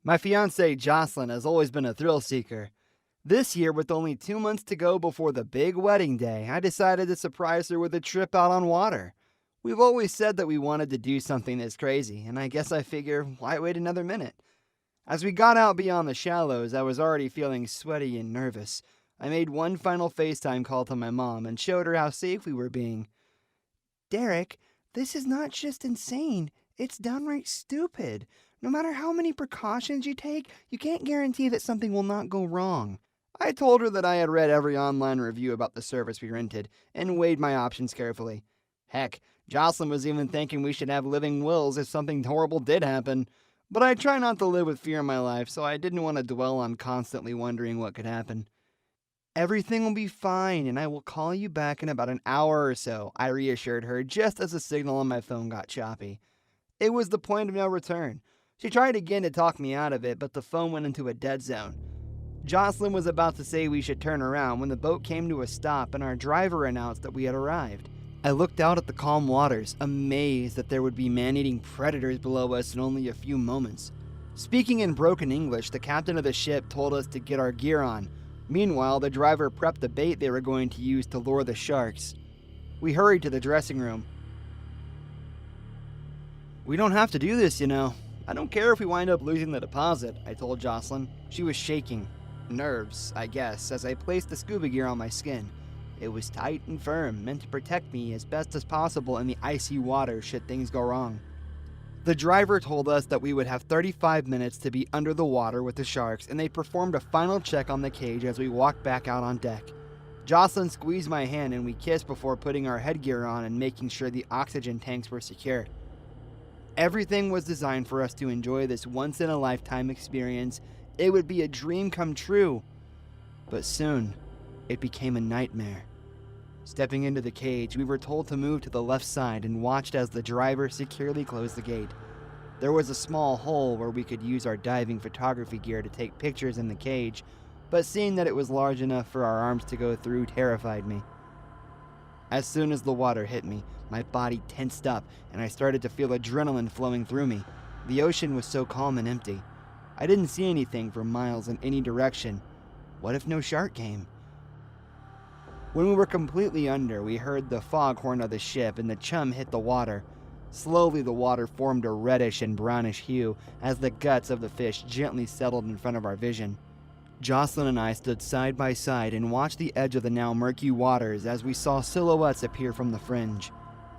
My fiancée Jocelyn has always been a thrill seeker. This year, with only 2 months to go before the big wedding day, I decided to surprise her with a trip out on water. We've always said that we wanted to do something this crazy, and I guess I figure, why wait another minute? As we got out beyond the shallows, I was already feeling sweaty and nervous. I made one final FaceTime call to my mom and showed her how safe we were being. Derek, this is not just insane, it's downright stupid. No matter how many precautions you take, you can't guarantee that something will not go wrong. I told her that I had read every online review about the service we rented and weighed my options carefully. Heck, Jocelyn was even thinking we should have living wills if something horrible did happen. But I try not to live with fear in my life, so I didn't want to dwell on constantly wondering what could happen. Everything will be fine, and I will call you back in about an hour or so, I reassured her just as the signal on my phone got choppy. It was the point of no return. She tried again to talk me out of it, but the phone went into a dead zone. Jocelyn was about to say we should turn around when the boat came to a stop and our driver announced that we had arrived. I looked out at the calm waters, amazed that there would be man-eating predators below us in only a few moments. Speaking in broken English, the captain of the ship told us to get our gear on. Meanwhile, the driver prepped the bait they were going to use to lure the sharks. We hurried to the dressing room. We don't have to do this, you know. I don't care if we wind up losing the deposit, I told Jocelyn. She was shaking. Nerves, I guess, as I placed the scuba gear on my skin. It was tight and firm, meant to protect me as best as possible in the icy water should things go wrong. The driver told us that we would have 35 minutes to be under the water with the sharks, and they performed a final check on the cage as we walked back out on deck. Jocelyn squeezed my hand and we kissed before putting our headgear on and making sure the oxygen tanks were secure. Everything was designed for us to enjoy this once-in-a-lifetime experience. It would be a dream come true. But soon, it became a nightmare. Stepping into the cage, we were told to move to the left side and watched as the driver securely closed the gate. There was a small hole where we could use our diving photography gear to take pictures in the cage, but seeing that it was large enough for our arms to go through terrified me. As soon as the water hit me, my body tensed up and I started to feel adrenaline flowing through me. The ocean was so calm and empty. I didn't see anything for miles in any direction. What if no shark came? When we were completely under, we heard the foghorn of the ship and the chum hit the water. Slowly the water formed a reddish and brownish hue as the guts of the fish gently settled in front of our vision. Jocelyn and I stood side by side and watched the edge of the now murky waters as we saw silhouettes appear from the fringe.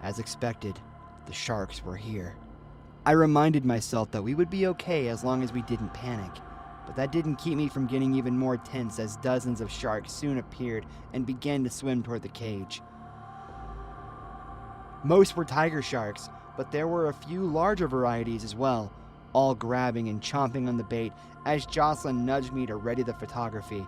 As expected, the sharks were here. I reminded myself that we would be okay as long as we didn't panic, but that didn't keep me from getting even more tense as dozens of sharks soon appeared and began to swim toward the cage. Most were tiger sharks, but there were a few larger varieties as well, all grabbing and chomping on the bait as Jocelyn nudged me to ready the photography.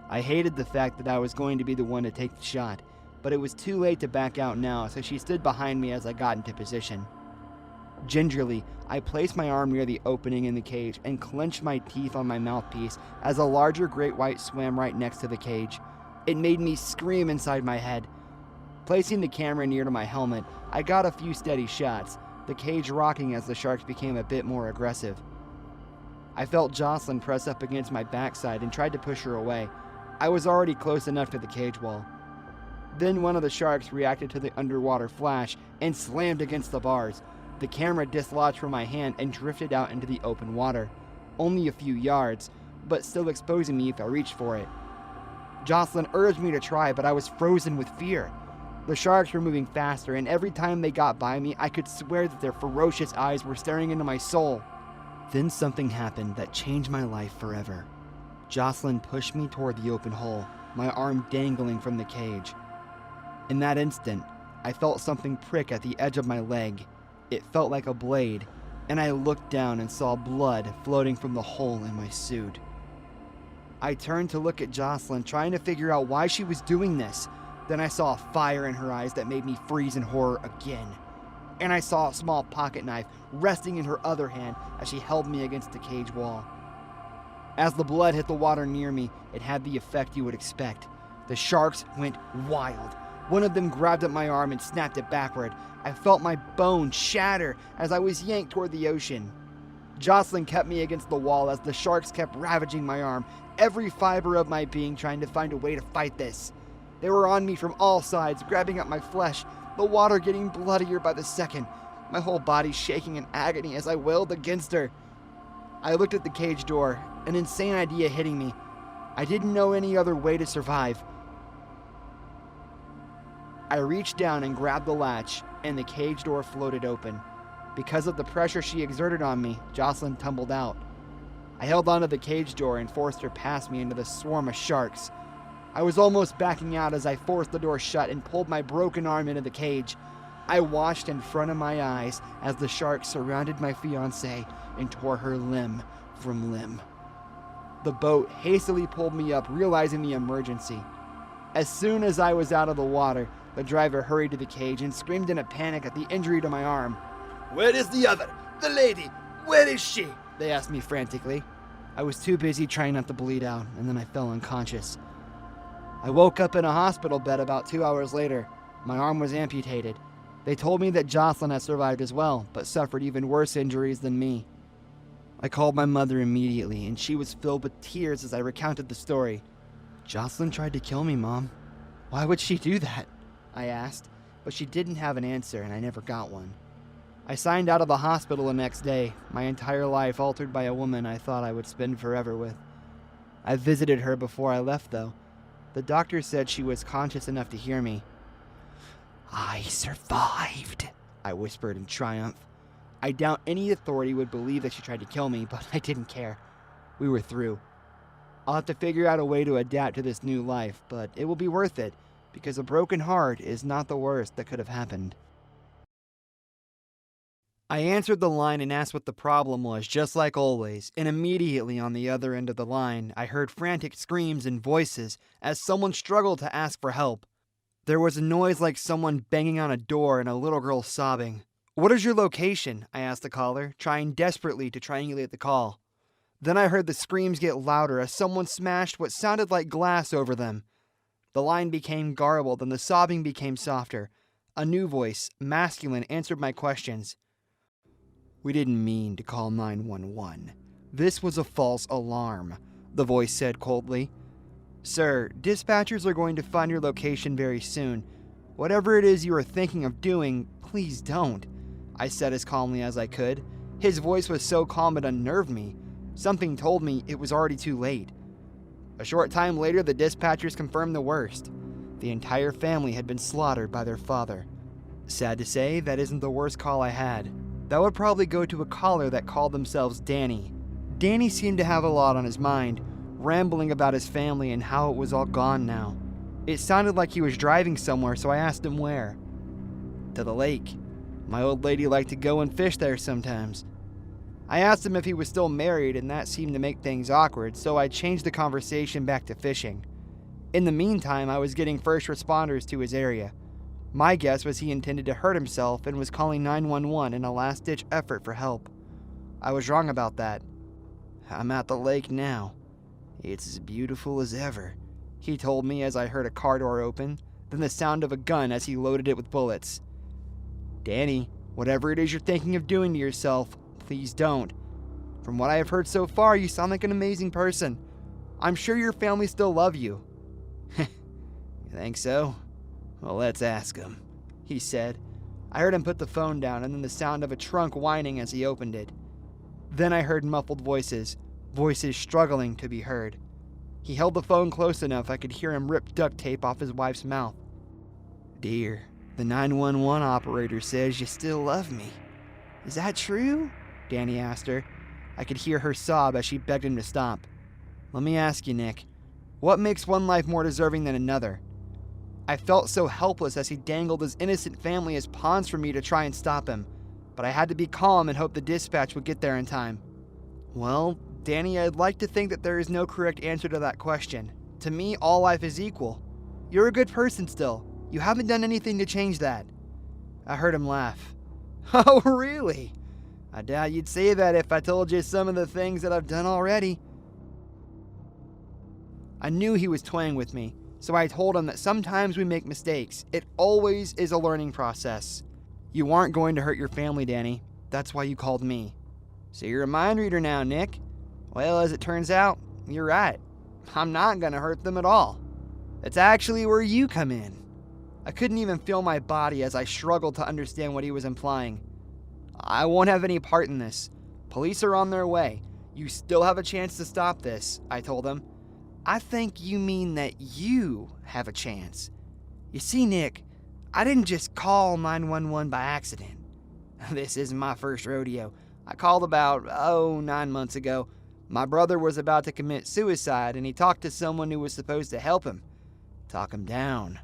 I hated the fact that I was going to be the one to take the shot, but it was too late to back out now, so she stood behind me as I got into position. Gingerly, I placed my arm near the opening in the cage and clenched my teeth on my mouthpiece as a larger great white swam right next to the cage. It made me scream inside my head. Placing the camera near to my helmet, I got a few steady shots, the cage rocking as the sharks became a bit more aggressive. I felt Jocelyn press up against my backside and tried to push her away. I was already close enough to the cage wall. Then one of the sharks reacted to the underwater flash and slammed against the bars. The camera dislodged from my hand and drifted out into the open water. Only a few yards, but still exposing me if I reached for it. Jocelyn urged me to try, but I was frozen with fear. The sharks were moving faster, and every time they got by me, I could swear that their ferocious eyes were staring into my soul. Then something happened that changed my life forever. Jocelyn pushed me toward the open hole, my arm dangling from the cage. In that instant, I felt something prick at the edge of my leg. It felt like a blade, and I looked down and saw blood floating from the hole in my suit. I turned to look at Jocelyn, trying to figure out why she was doing this. Then I saw a fire in her eyes that made me freeze in horror again. And I saw a small pocket knife resting in her other hand as she held me against the cage wall. As the blood hit the water near me, it had the effect you would expect. The sharks went wild. One of them grabbed at my arm and snapped it backward. I felt my bones shatter as I was yanked toward the ocean. Jocelyn kept me against the wall as the sharks kept ravaging my arm, every fiber of my being trying to find a way to fight this. They were on me from all sides, grabbing at my flesh, the water getting bloodier by the second, my whole body shaking in agony as I wailed against her. I looked at the cage door, an insane idea hitting me. I didn't know any other way to survive. I reached down and grabbed the latch, and the cage door floated open. Because of the pressure she exerted on me, Jocelyn tumbled out. I held onto the cage door and forced her past me into the swarm of sharks. I was almost backing out as I forced the door shut and pulled my broken arm into the cage. I watched in front of my eyes as the sharks surrounded my fiancée and tore her limb from limb. The boat hastily pulled me up, realizing the emergency. As soon as I was out of the water, the driver hurried to the cage and screamed in a panic at the injury to my arm. "Where is the other? The lady? Where is she?" They asked me frantically. I was too busy trying not to bleed out, and then I fell unconscious. I woke up in a hospital bed about 2 hours later. My arm was amputated. They told me that Jocelyn had survived as well, but suffered even worse injuries than me. I called my mother immediately, and she was filled with tears as I recounted the story. "Jocelyn tried to kill me, Mom. Why would she do that?" I asked, but she didn't have an answer, and I never got one. I signed out of the hospital the next day, my entire life altered by a woman I thought I would spend forever with. I visited her before I left, though. The doctor said she was conscious enough to hear me. "I survived," I whispered in triumph. I doubt any authority would believe that she tried to kill me, but I didn't care. We were through. I'll have to figure out a way to adapt to this new life, but it will be worth it, because a broken heart is not the worst that could have happened. I answered the line and asked what the problem was, just like always, and immediately on the other end of the line, I heard frantic screams and voices as someone struggled to ask for help. There was a noise like someone banging on a door and a little girl sobbing. "What is your location?" I asked the caller, trying desperately to triangulate the call. Then I heard the screams get louder as someone smashed what sounded like glass over them. The line became garbled and the sobbing became softer. A new voice, masculine, answered my questions. "We didn't mean to call 911. This was a false alarm," the voice said coldly. "Sir, dispatchers are going to find your location very soon. Whatever it is you are thinking of doing, please don't," I said as calmly as I could. His voice was so calm it unnerved me. Something told me it was already too late. A short time later, the dispatchers confirmed the worst. The entire family had been slaughtered by their father. Sad to say, that isn't the worst call I had. That would probably go to a caller that called themselves Danny. Danny seemed to have a lot on his mind, rambling about his family and how it was all gone now. It sounded like he was driving somewhere, so I asked him where. "To the lake. My old lady liked to go and fish there sometimes." I asked him if he was still married, and that seemed to make things awkward, so I changed the conversation back to fishing. In the meantime, I was getting first responders to his area. My guess was he intended to hurt himself and was calling 911 in a last-ditch effort for help. I was wrong about that. "I'm at the lake now. It's as beautiful as ever," he told me as I heard a car door open, then the sound of a gun as he loaded it with bullets. "Danny, whatever it is you're thinking of doing to yourself, please don't. From what I have heard so far, you sound like an amazing person. I'm sure your family still love you." "You think so? Well, let's ask him," he said. I heard him put the phone down and then the sound of a trunk whining as he opened it. Then I heard muffled voices struggling to be heard. He held the phone close enough I could hear him rip duct tape off his wife's mouth. "Dear, the 911 operator says you still love me. Is that true?" Danny asked her. I could hear her sob as she begged him to stop. "Let me ask you, Nick, what makes one life more deserving than another?" I felt so helpless as he dangled his innocent family as pawns for me to try and stop him, but I had to be calm and hope the dispatch would get there in time. "Well, Danny, I'd like to think that there is no correct answer to that question. To me, all life is equal. You're a good person still. You haven't done anything to change that." I heard him laugh. "Oh, really? I doubt you'd say that if I told you some of the things that I've done already." I knew he was toying with me, so I told him that sometimes we make mistakes. It always is a learning process. "You aren't going to hurt your family, Danny. That's why you called me." So you're a mind reader now, Nick. Well, as it turns out, you're right. I'm not gonna hurt them at all. It's actually where you come in. I couldn't even feel my body as I struggled to understand what he was implying. I won't have any part in this. Police are on their way. You still have a chance to stop this, I told him. I think you mean that you have a chance. You see, Nick, I didn't just call 911 by accident. This isn't my first rodeo. I called about, 9 months ago. My brother was about to commit suicide, and he talked to someone who was supposed to help him. Talk him down.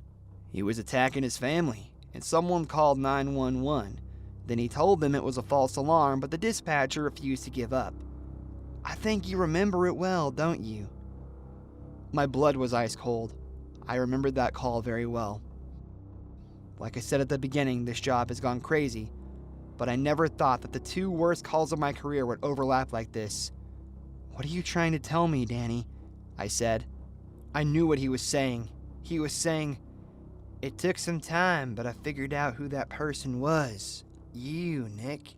He was attacking his family, and someone called 911. Then he told them it was a false alarm, but the dispatcher refused to give up. I think you remember it well, don't you? My blood was ice cold. I remembered that call very well. Like I said at the beginning, this job has gone crazy, but I never thought that the two worst calls of my career would overlap like this. What are you trying to tell me, Danny? I said. I knew what he was saying. He was saying, it took some time, but I figured out who that person was. You, Nick.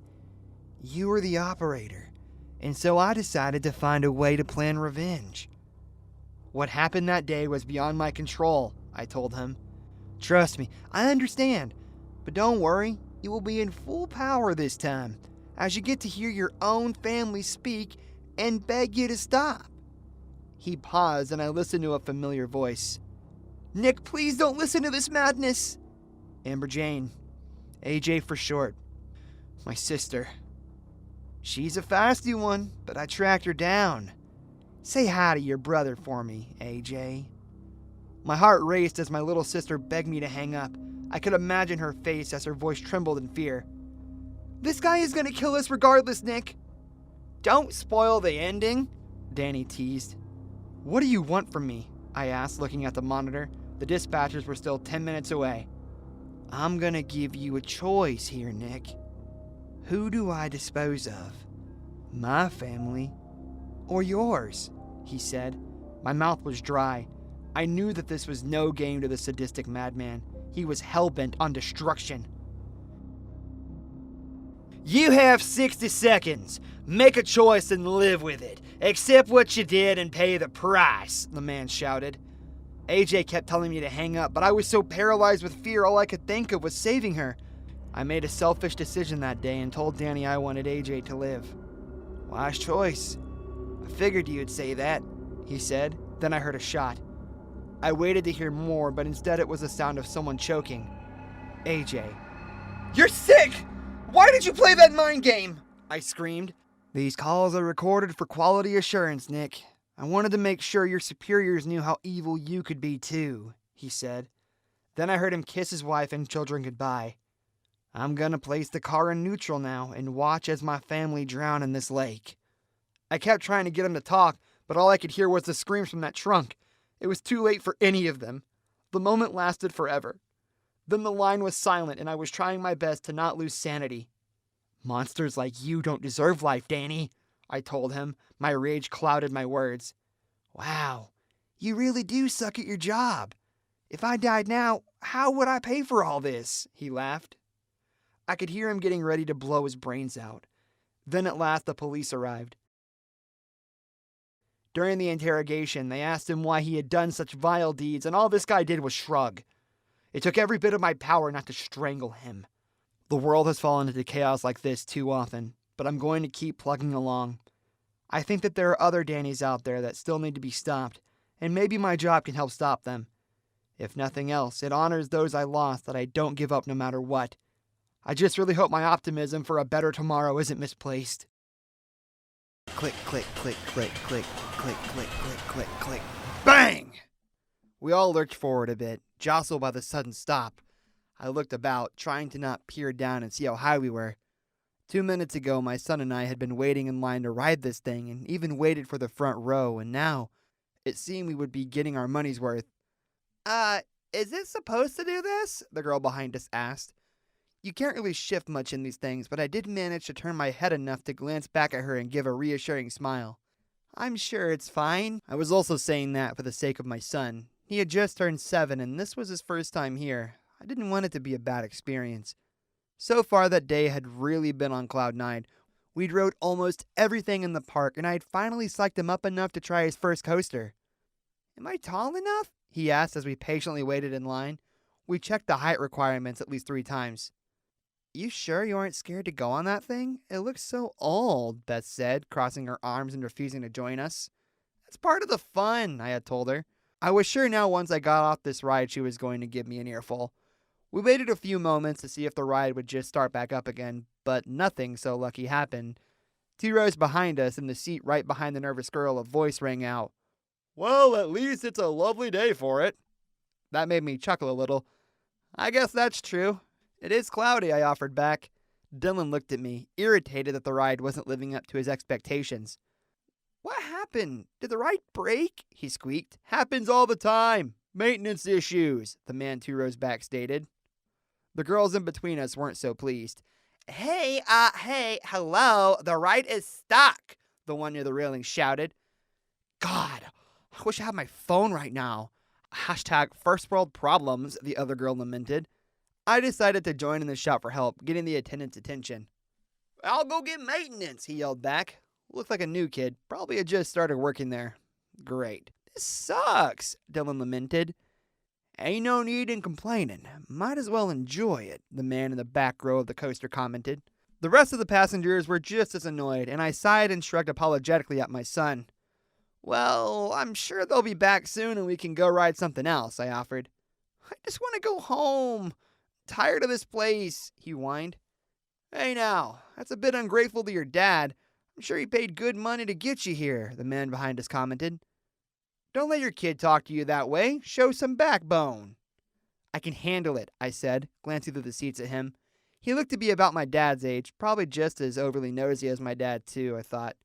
You were the operator, and so I decided to find a way to plan revenge. What happened that day was beyond my control, I told him. Trust me, I understand, but don't worry, you will be in full power this time, as you get to hear your own family speak and beg you to stop. He paused, and I listened to a familiar voice. Nick, please don't listen to this madness. Amber Jane. AJ for short. My sister. She's a feisty one, but I tracked her down. Say hi to your brother for me, AJ. My heart raced as my little sister begged me to hang up. I could imagine her face as her voice trembled in fear. This guy is gonna kill us regardless, Nick. Don't spoil the ending, Danny teased. What do you want from me? I asked, looking at the monitor. The dispatchers were still 10 minutes away. I'm gonna give you a choice here, Nick. Who do I dispose of? My family or yours? He said. My mouth was dry. I knew that this was no game to the sadistic madman. He was hell-bent on destruction. You have 60 seconds. Make a choice and live with it. Accept what you did and pay the price, the man shouted. AJ kept telling me to hang up, but I was so paralyzed with fear all I could think of was saving her. I made a selfish decision that day and told Danny I wanted AJ to live. Wise choice. I figured you'd say that, he said. Then I heard a shot. I waited to hear more, but instead it was the sound of someone choking. AJ. You're sick! Why did you play that mind game? I screamed. These calls are recorded for quality assurance, Nick. I wanted to make sure your superiors knew how evil you could be too, he said. Then I heard him kiss his wife and children goodbye. I'm gonna place the car in neutral now and watch as my family drown in this lake. I kept trying to get him to talk, but all I could hear was the screams from that trunk. It was too late for any of them. The moment lasted forever. Then the line was silent and I was trying my best to not lose sanity. Monsters like you don't deserve life, Danny, I told him. My rage clouded my words. Wow, you really do suck at your job. If I died now, how would I pay for all this? He laughed. I could hear him getting ready to blow his brains out. Then at last the police arrived. During the interrogation, they asked him why he had done such vile deeds, and all this guy did was shrug. It took every bit of my power not to strangle him. The world has fallen into chaos like this too often, but I'm going to keep plugging along. I think that there are other Dannys out there that still need to be stopped, and maybe my job can help stop them. If nothing else, it honors those I lost that I don't give up no matter what. I just really hope my optimism for a better tomorrow isn't misplaced. Click, click, click, click, click, click, click, click, click, click. Bang! We all lurched forward a bit, jostled by the sudden stop. I looked about, trying to not peer down and see how high we were. 2 minutes ago, my son and I had been waiting in line to ride this thing and even waited for the front row, and now it seemed we would be getting our money's worth. Is it supposed to do this? The girl behind us asked. You can't really shift much in these things, but I did manage to turn my head enough to glance back at her and give a reassuring smile. I'm sure it's fine. I was also saying that for the sake of my son. He had just turned 7, and this was his first time here. I didn't want it to be a bad experience. So far, that day had really been on cloud 9. We'd rode almost everything in the park, and I had finally psyched him up enough to try his first coaster. Am I tall enough? He asked as we patiently waited in line. We checked the height requirements at least 3 times. You sure you aren't scared to go on that thing? It looks so old, Beth said, crossing her arms and refusing to join us. That's part of the fun, I had told her. I was sure now once I got off this ride she was going to give me an earful. We waited a few moments to see if the ride would just start back up again, but nothing so lucky happened. 2 rows behind us, in the seat right behind the nervous girl, a voice rang out. Well, at least it's a lovely day for it. That made me chuckle a little. I guess that's true. It is cloudy, I offered back. Dylan looked at me, irritated that the ride wasn't living up to his expectations. What happened? Did the ride break? He squeaked. Happens all the time. Maintenance issues, the man 2 rows back stated. The girls in between us weren't so pleased. Hey, hello, the ride is stuck, the one near the railing shouted. God, I wish I had my phone right now. Hashtag first world problems, the other girl lamented. I decided to join in the shout for help, getting the attendant's attention. I'll go get maintenance, he yelled back. Looked like a new kid, probably had just started working there. Great. This sucks, Dylan lamented. Ain't no need in complaining. Might as well enjoy it, the man in the back row of the coaster commented. The rest of the passengers were just as annoyed, and I sighed and shrugged apologetically at my son. Well, I'm sure they'll be back soon and we can go ride something else, I offered. I just want to go home. Tired of this place, he whined. Hey now, that's a bit ungrateful to your dad. I'm sure he paid good money to get you here, the man behind us commented. Don't let your kid talk to you that way. Show some backbone. I can handle it, I said, glancing through the seats at him. He looked to be about my dad's age, probably just as overly nosy as my dad, too, I thought.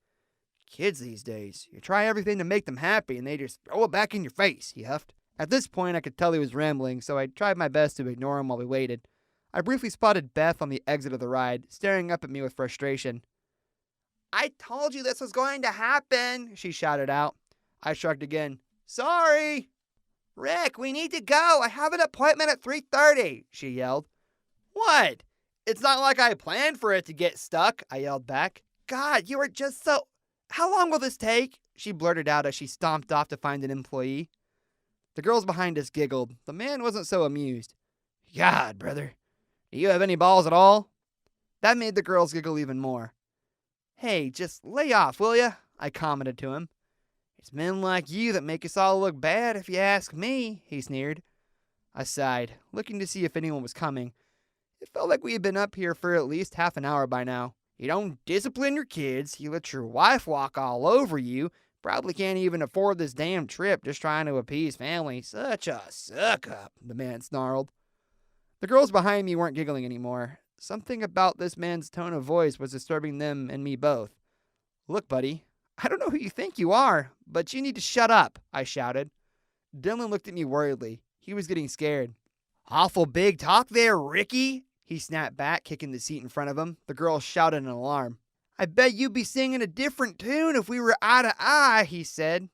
Kids these days, you try everything to make them happy and they just throw it back in your face, he huffed. At this point, I could tell he was rambling, so I tried my best to ignore him while we waited. I briefly spotted Beth on the exit of the ride, staring up at me with frustration. I told you this was going to happen, she shouted out. I shrugged again. Sorry. Rick, we need to go. I have an appointment at 3:30, she yelled. What? It's not like I planned for it to get stuck, I yelled back. God, you are just so... How long will this take? She blurted out as she stomped off to find an employee. The girls behind us giggled. The man wasn't so amused. God, brother, do you have any balls at all? That made the girls giggle even more. Hey, just lay off, will ya? I commented to him. It's men like you that make us all look bad, if you ask me, he sneered. I sighed, looking to see if anyone was coming. It felt like we had been up here for at least half an hour by now. You don't discipline your kids, you let your wife walk all over you, probably can't even afford this damn trip just trying to appease family. Such a suck-up, the man snarled. The girls behind me weren't giggling anymore. Something about this man's tone of voice was disturbing them and me both. Look, buddy, I don't know who you think you are, but you need to shut up, I shouted. Dylan looked at me worriedly. He was getting scared. Awful big talk there, Ricky, he snapped back, kicking the seat in front of him. The girl shouted in alarm. I bet you'd be singing a different tune if we were eye to eye, he said.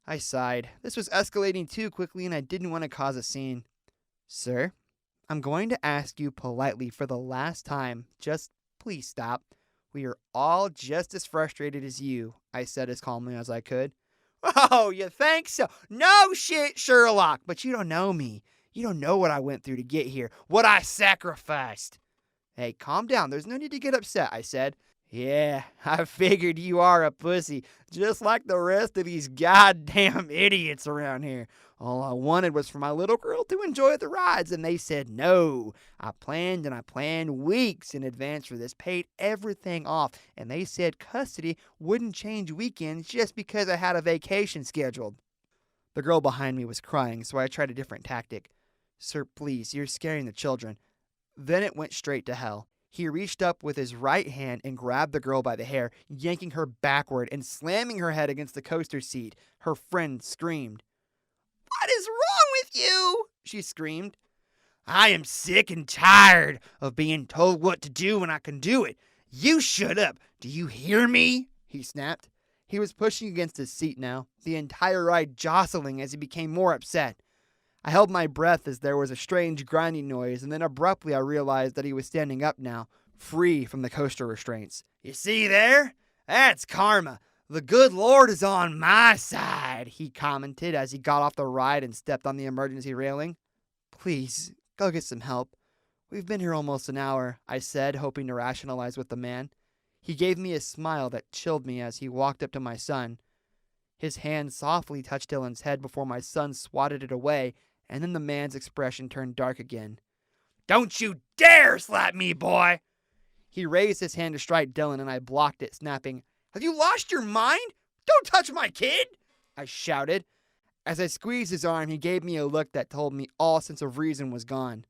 I sighed. This was escalating too quickly and I didn't want to cause a scene. Sir, I'm going to ask you politely for the last time. Just please stop. We are all just as frustrated as you, I said as calmly as I could. Oh, you think so? No shit, Sherlock, but you don't know me. You don't know what I went through to get here, what I sacrificed. Hey, calm down. There's no need to get upset, I said. Yeah, I figured you are a pussy, just like the rest of these goddamn idiots around here. All I wanted was for my little girl to enjoy the rides, and they said no. I planned weeks in advance for this, paid everything off, and they said custody wouldn't change weekends just because I had a vacation scheduled. The girl behind me was crying, so I tried a different tactic. Sir, please, you're scaring the children. Then it went straight to hell. He reached up with his right hand and grabbed the girl by the hair, yanking her backward and slamming her head against the coaster seat. Her friend screamed. What is wrong with you? She screamed. I am sick and tired of being told what to do when I can do it. You shut up. Do you hear me? He snapped. He was pushing against his seat now, the entire ride jostling as he became more upset. I held my breath as there was a strange grinding noise, and then abruptly I realized that he was standing up now, free from the coaster restraints. "You see there? That's karma. The good Lord is on my side," he commented as he got off the ride and stepped on the emergency railing. "Please, go get some help. We've been here almost an hour," I said, hoping to rationalize with the man. He gave me a smile that chilled me as he walked up to my son. His hand softly touched Dylan's head before my son swatted it away, and then the man's expression turned dark again. "Don't you dare slap me, boy!" He raised his hand to strike Dylan, and I blocked it, snapping, "Have you lost your mind? Don't touch my kid!" I shouted. As I squeezed his arm, he gave me a look that told me all sense of reason was gone.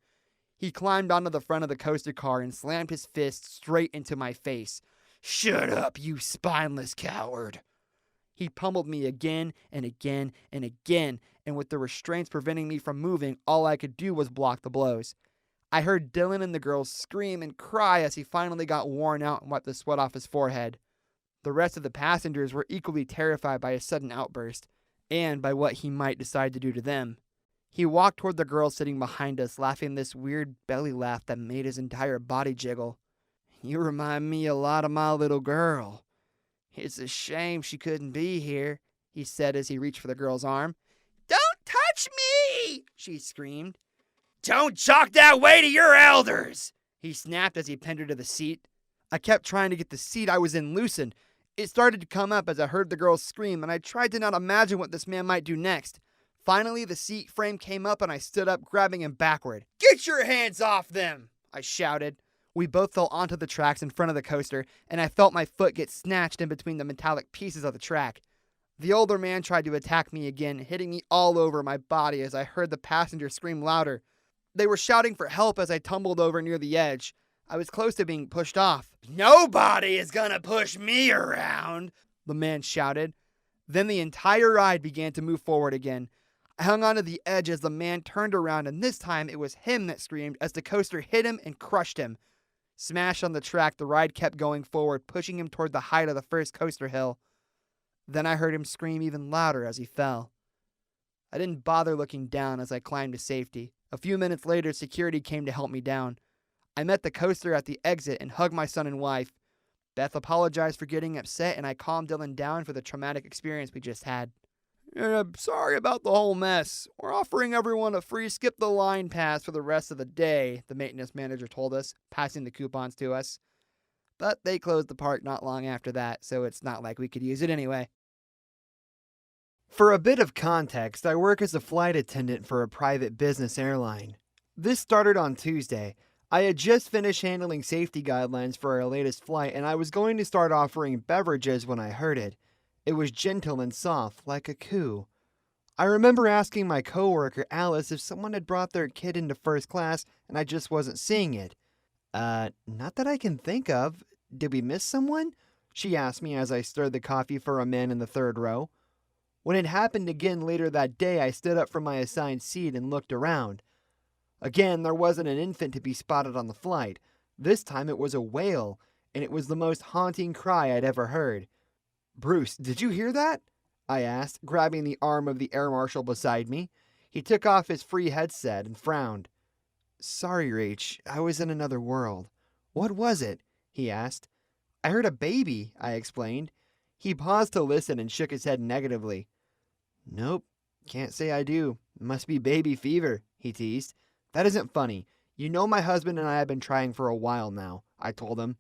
He climbed onto the front of the coaster car and slammed his fist straight into my face. "Shut up, you spineless coward!" He pummeled me again and again and again, and with the restraints preventing me from moving, all I could do was block the blows. I heard Dylan and the girls scream and cry as he finally got worn out and wiped the sweat off his forehead. The rest of the passengers were equally terrified by his sudden outburst, and by what he might decide to do to them. He walked toward the girl sitting behind us, laughing this weird belly laugh that made his entire body jiggle. "You remind me a lot of my little girl. It's a shame she couldn't be here," he said as he reached for the girl's arm. "Don't touch me!" she screamed. "Don't chalk that way to your elders!" he snapped as he pinned her to the seat. I kept trying to get the seat I was in loosened. It started to come up as I heard the girl scream, and I tried to not imagine what this man might do next. Finally, the seat frame came up and I stood up, grabbing him backward. "Get your hands off them!" I shouted. We both fell onto the tracks in front of the coaster, and I felt my foot get snatched in between the metallic pieces of the track. The older man tried to attack me again, hitting me all over my body as I heard the passengers scream louder. They were shouting for help as I tumbled over near the edge. I was close to being pushed off. "Nobody is gonna push me around," the man shouted. Then the entire ride began to move forward again. I hung onto the edge as the man turned around, and this time it was him that screamed as the coaster hit him and crushed him. Smashed on the track, the ride kept going forward, pushing him toward the height of the first coaster hill. Then I heard him scream even louder as he fell. I didn't bother looking down as I climbed to safety. A few minutes later, security came to help me down. I met the coaster at the exit and hugged my son and wife. Beth apologized for getting upset, and I calmed Dylan down for the traumatic experience we just had. "Sorry about the whole mess. We're offering everyone a free skip-the-line pass for the rest of the day," the maintenance manager told us, passing the coupons to us. But they closed the park not long after that, so it's not like we could use it anyway. For a bit of context, I work as a flight attendant for a private business airline. This started on Tuesday. I had just finished handling safety guidelines for our latest flight, and I was going to start offering beverages when I heard it. It was gentle and soft, like a coo. I remember asking my coworker, Alice, if someone had brought their kid into first class and I just wasn't seeing it. Not that I can think of. Did we miss someone?" she asked me as I stirred the coffee for a man in the third row. When it happened again later that day, I stood up from my assigned seat and looked around. Again, there wasn't an infant to be spotted on the flight. This time it was a wail, and it was the most haunting cry I'd ever heard. "Bruce, did you hear that?" I asked, grabbing the arm of the air marshal beside me. He took off his free headset and frowned. "Sorry, Rach, I was in another world." "What was it?" he asked. "I heard a baby," I explained. He paused to listen and shook his head negatively. "Nope, can't say I do. Must be baby fever," he teased. "That isn't funny. You know my husband and I have been trying for a while now," I told him.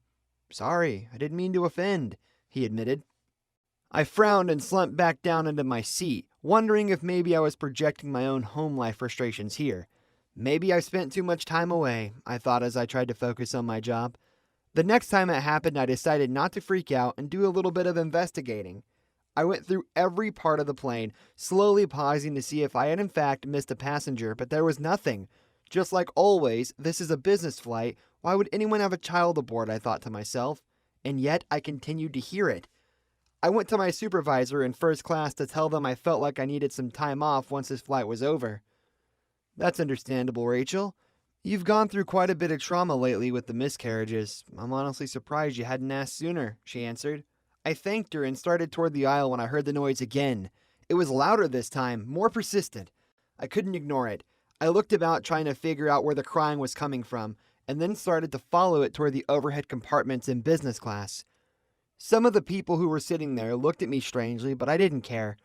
"Sorry, I didn't mean to offend," he admitted. I frowned and slumped back down into my seat, wondering if maybe I was projecting my own home life frustrations here. Maybe I spent too much time away, I thought as I tried to focus on my job. The next time it happened, I decided not to freak out and do a little bit of investigating. I went through every part of the plane, slowly pausing to see if I had in fact missed a passenger, but there was nothing. Just like always, this is a business flight. Why would anyone have a child aboard, I thought to myself. And yet I continued to hear it. I went to my supervisor in first class to tell them I felt like I needed some time off once this flight was over. "That's understandable, Rachel. You've gone through quite a bit of trauma lately with the miscarriages. I'm honestly surprised you hadn't asked sooner," she answered. I thanked her and started toward the aisle when I heard the noise again. It was louder this time, more persistent. I couldn't ignore it. I looked about trying to figure out where the crying was coming from, and then started to follow it toward the overhead compartments in business class. Some of the people who were sitting there looked at me strangely, but I didn't care.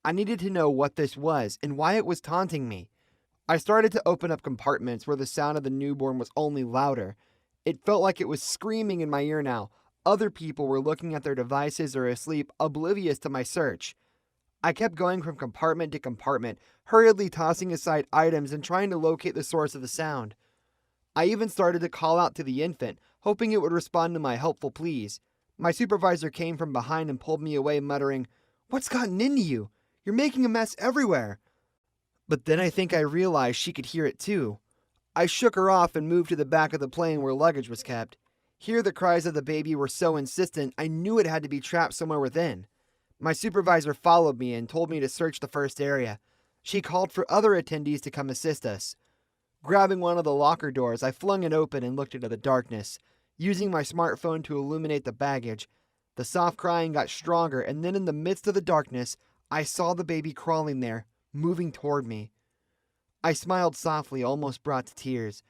I needed to know what this was and why it was taunting me. I started to open up compartments where the sound of the newborn was only louder. It felt like it was screaming in my ear now. Other people were looking at their devices or asleep, oblivious to my search. I kept going from compartment to compartment, hurriedly tossing aside items and trying to locate the source of the sound. I even started to call out to the infant, hoping it would respond to my helpful pleas. My supervisor came from behind and pulled me away, muttering, "What's gotten into you? You're making a mess everywhere." But then I think I realized she could hear it too. I shook her off and moved to the back of the plane where luggage was kept. Here the cries of the baby were so insistent, I knew it had to be trapped somewhere within. My supervisor followed me and told me to search the first area. She called for other attendees to come assist us. Grabbing one of the locker doors, I flung it open and looked into the darkness. Using my smartphone to illuminate the baggage, the soft crying got stronger, and then in the midst of the darkness, I saw the baby crawling there, moving toward me. I smiled softly, almost brought to tears.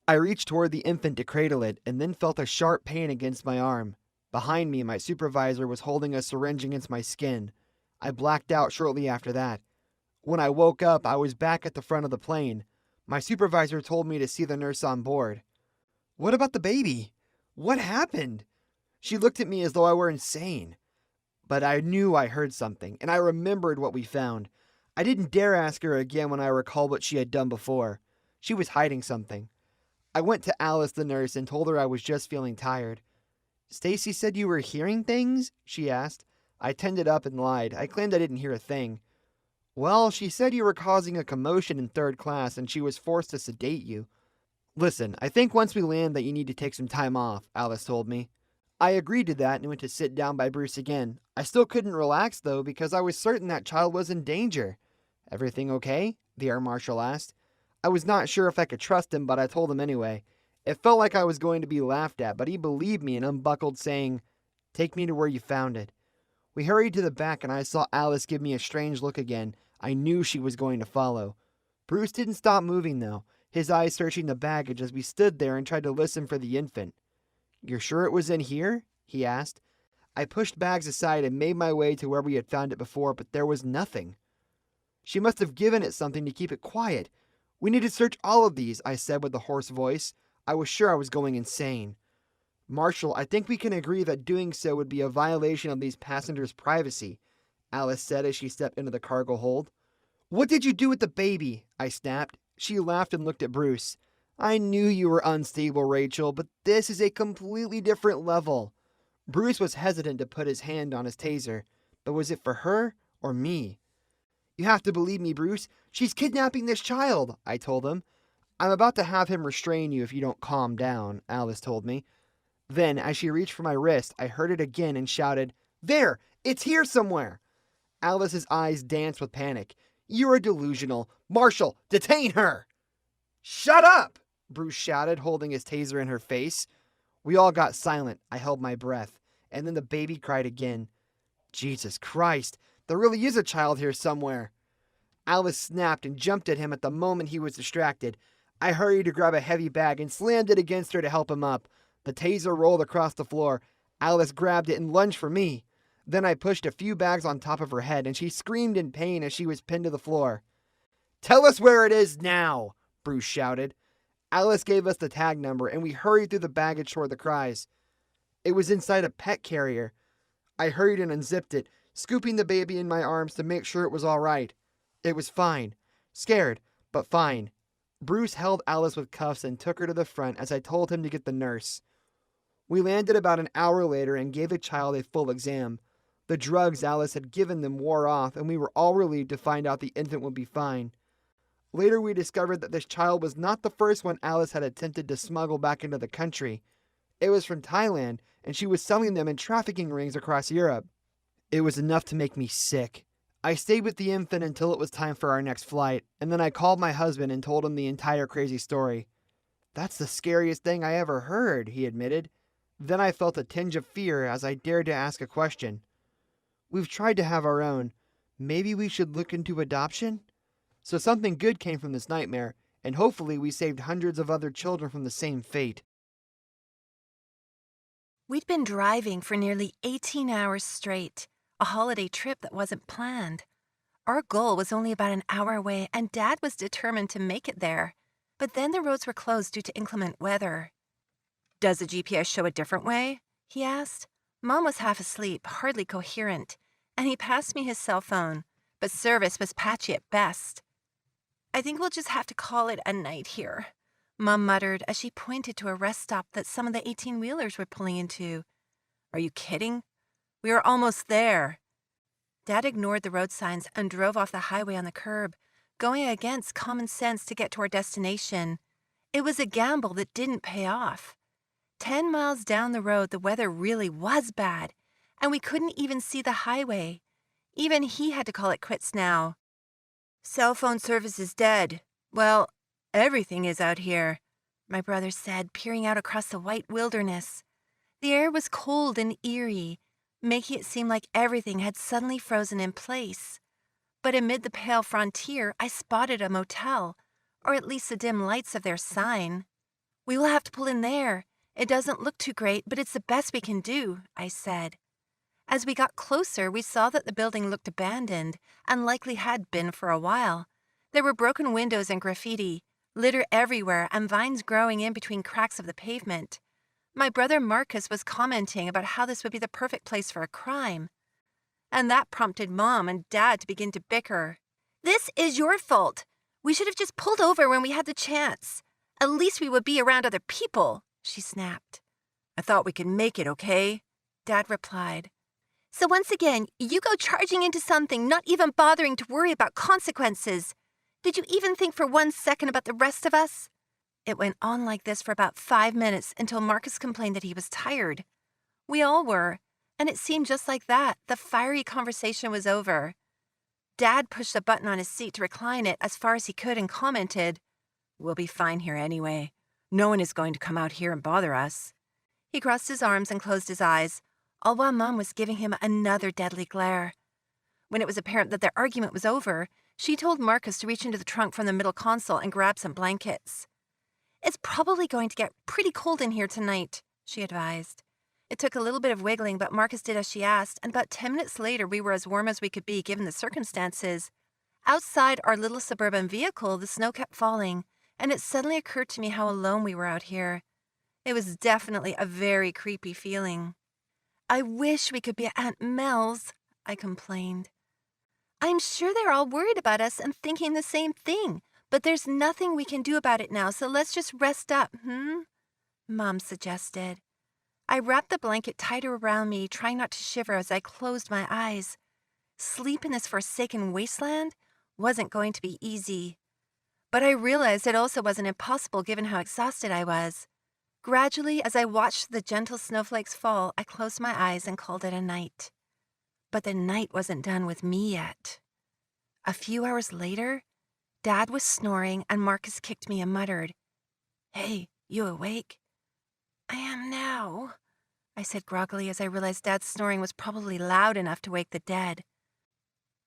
I reached toward the infant to cradle it, and then felt a sharp pain against my arm. Behind me, my supervisor was holding a syringe against my skin. I blacked out shortly after that. When I woke up, I was back at the front of the plane. My supervisor told me to see the nurse on board. "What about the baby? What happened?" She looked at me as though I were insane. But I knew I heard something, and I remembered what we found. I didn't dare ask her again when I recalled what she had done before. She was hiding something. I went to Alice, the nurse, and told her I was just feeling tired. "Stacy said you were hearing things?" she asked. I tended up and lied. I claimed I didn't hear a thing. "Well, she said you were causing a commotion in third class and she was forced to sedate you." "Listen, I think once we land that you need to take some time off," Alice told me. I agreed to that and went to sit down by Bruce again. I still couldn't relax, though, because I was certain that child was in danger. "Everything okay?" the air marshal asked. I was not sure if I could trust him, but I told him anyway. It felt like I was going to be laughed at, but he believed me and unbuckled, saying, "Take me to where you found it." We hurried to the back, and I saw Alice give me a strange look again. I knew she was going to follow. Bruce didn't stop moving, though, his eyes searching the baggage as we stood there and tried to listen for the infant. "You're sure it was in here?" he asked. I pushed bags aside and made my way to where we had found it before, but there was nothing. "She must have given it something to keep it quiet. We need to search all of these," I said with a hoarse voice. I was sure I was going insane. "Marshal, I think we can agree that doing so would be a violation of these passengers' privacy," Alice said as she stepped into the cargo hold. "What did you do with the baby?" I snapped. She laughed and looked at Bruce. "I knew you were unstable, Rachel, but this is a completely different level." Bruce was hesitant to put his hand on his taser, but was it for her or me? "You have to believe me, Bruce. She's kidnapping this child," I told him. "I'm about to have him restrain you if you don't calm down," Alice told me. Then, as she reached for my wrist, I heard it again and shouted, "There! It's here somewhere!" Alice's eyes danced with panic. "You are delusional. Marshal, detain her!" "Shut up!" Bruce shouted, holding his taser in her face. We all got silent. I held my breath. And then the baby cried again. "Jesus Christ! There really is a child here somewhere." Alice snapped and jumped at him at the moment he was distracted. I hurried to grab a heavy bag and slammed it against her to help him up. The taser rolled across the floor. Alice grabbed it and lunged for me. Then I pushed a few bags on top of her head, and she screamed in pain as she was pinned to the floor. "Tell us where it is now!" Bruce shouted. Alice gave us the tag number, and we hurried through the baggage toward the cries. It was inside a pet carrier. I hurried and unzipped it, scooping the baby in my arms to make sure it was all right. It was fine. Scared, but fine. Bruce held Alice with cuffs and took her to the front as I told him to get the nurse. We landed about an hour later and gave the child a full exam. The drugs Alice had given them wore off, and we were all relieved to find out the infant would be fine. Later we discovered that this child was not the first one Alice had attempted to smuggle back into the country. It was from Thailand, and she was selling them in trafficking rings across Europe. It was enough to make me sick. I stayed with the infant until it was time for our next flight, and then I called my husband and told him the entire crazy story. "That's the scariest thing I ever heard," he admitted. Then I felt a tinge of fear as I dared to ask a question. "We've tried to have our own. Maybe we should look into adoption?" So something good came from this nightmare, and hopefully we saved hundreds of other children from the same fate. We'd been driving for nearly 18 hours straight, a holiday trip that wasn't planned. Our goal was only about an hour away, and Dad was determined to make it there. But then the roads were closed due to inclement weather. "Does the GPS show a different way?" he asked. Mom was half asleep, hardly coherent, and he passed me his cell phone, but service was patchy at best. "I think we'll just have to call it a night here," Mom muttered as she pointed to a rest stop that some of the 18-wheelers were pulling into. "Are you kidding? We are almost there." Dad ignored the road signs and drove off the highway on the curb, going against common sense to get to our destination. It was a gamble that didn't pay off. 10 miles down the road, the weather really was bad, and we couldn't even see the highway. Even he had to call it quits now. "Cell phone service is dead. Well, everything is out here," my brother said, peering out across the white wilderness. The air was cold and eerie, making it seem like everything had suddenly frozen in place. But amid the pale frontier, I spotted a motel, or at least the dim lights of their sign. "We will have to pull in there. It doesn't look too great, but it's the best we can do," I said. As we got closer, we saw that the building looked abandoned, and likely had been for a while. There were broken windows and graffiti, litter everywhere, and vines growing in between cracks of the pavement. My brother Marcus was commenting about how this would be the perfect place for a crime. And that prompted Mom and Dad to begin to bicker. "This is your fault. We should have just pulled over when we had the chance. At least we would be around other people," she snapped. "I thought we could make it, okay?" Dad replied. "So once again, you go charging into something, not even bothering to worry about consequences. Did you even think for 1 second about the rest of us?" It went on like this for about 5 minutes until Marcus complained that he was tired. We all were, and it seemed just like that. The fiery conversation was over. Dad pushed a button on his seat to recline it as far as he could and commented, "We'll be fine here anyway. No one is going to come out here and bother us." He crossed his arms and closed his eyes, all while Mom was giving him another deadly glare. When it was apparent that their argument was over, she told Marcus to reach into the trunk from the middle console and grab some blankets. "It's probably going to get pretty cold in here tonight," she advised. It took a little bit of wiggling, but Marcus did as she asked, and about 10 minutes later we were as warm as we could be given the circumstances. Outside our little suburban vehicle, the snow kept falling, and it suddenly occurred to me how alone we were out here. It was definitely a very creepy feeling. "I wish we could be at Aunt Mel's," I complained. "I'm sure they're all worried about us and thinking the same thing, but there's nothing we can do about it now, so let's just rest up, Mom suggested. I wrapped the blanket tighter around me, trying not to shiver as I closed my eyes. Sleep in this forsaken wasteland wasn't going to be easy. But I realized it also wasn't impossible given how exhausted I was. Gradually, as I watched the gentle snowflakes fall, I closed my eyes and called it a night. But the night wasn't done with me yet. A few hours later, Dad was snoring and Marcus kicked me and muttered, "Hey, you awake?" "I am now," I said groggily as I realized Dad's snoring was probably loud enough to wake the dead.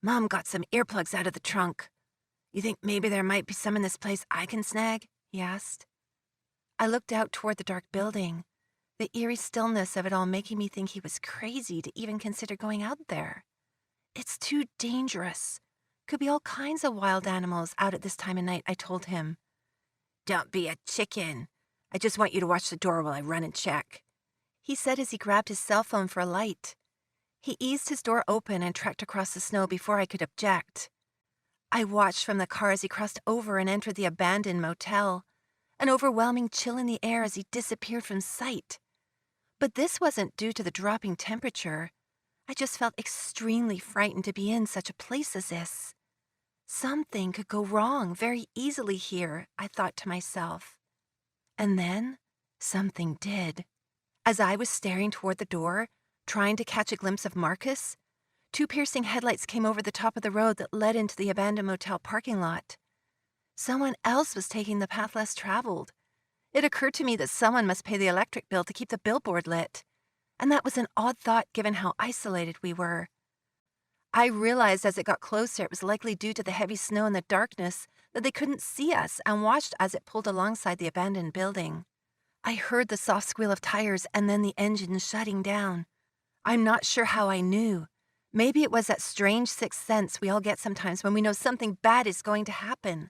"Mom got some earplugs out of the trunk. You think maybe there might be some in this place I can snag?" he asked. I looked out toward the dark building, the eerie stillness of it all making me think he was crazy to even consider going out there. "It's too dangerous. Could be all kinds of wild animals out at this time of night," I told him. "Don't be a chicken. I just want you to watch the door while I run and check," he said as he grabbed his cell phone for a light. He eased his door open and trekked across the snow before I could object. I watched from the car as he crossed over and entered the abandoned motel, an overwhelming chill in the air as he disappeared from sight. But this wasn't due to the dropping temperature. I just felt extremely frightened to be in such a place as this. Something could go wrong very easily here, I thought to myself. And then, something did. As I was staring toward the door, trying to catch a glimpse of Marcus, 2 piercing headlights came over the top of the road that led into the abandoned motel parking lot. Someone else was taking the path less traveled. It occurred to me that someone must pay the electric bill to keep the billboard lit, and that was an odd thought given how isolated we were. I realized as it got closer it was likely due to the heavy snow and the darkness that they couldn't see us and watched as it pulled alongside the abandoned building. I heard the soft squeal of tires and then the engine shutting down. I'm not sure how I knew. Maybe it was that strange sixth sense we all get sometimes when we know something bad is going to happen.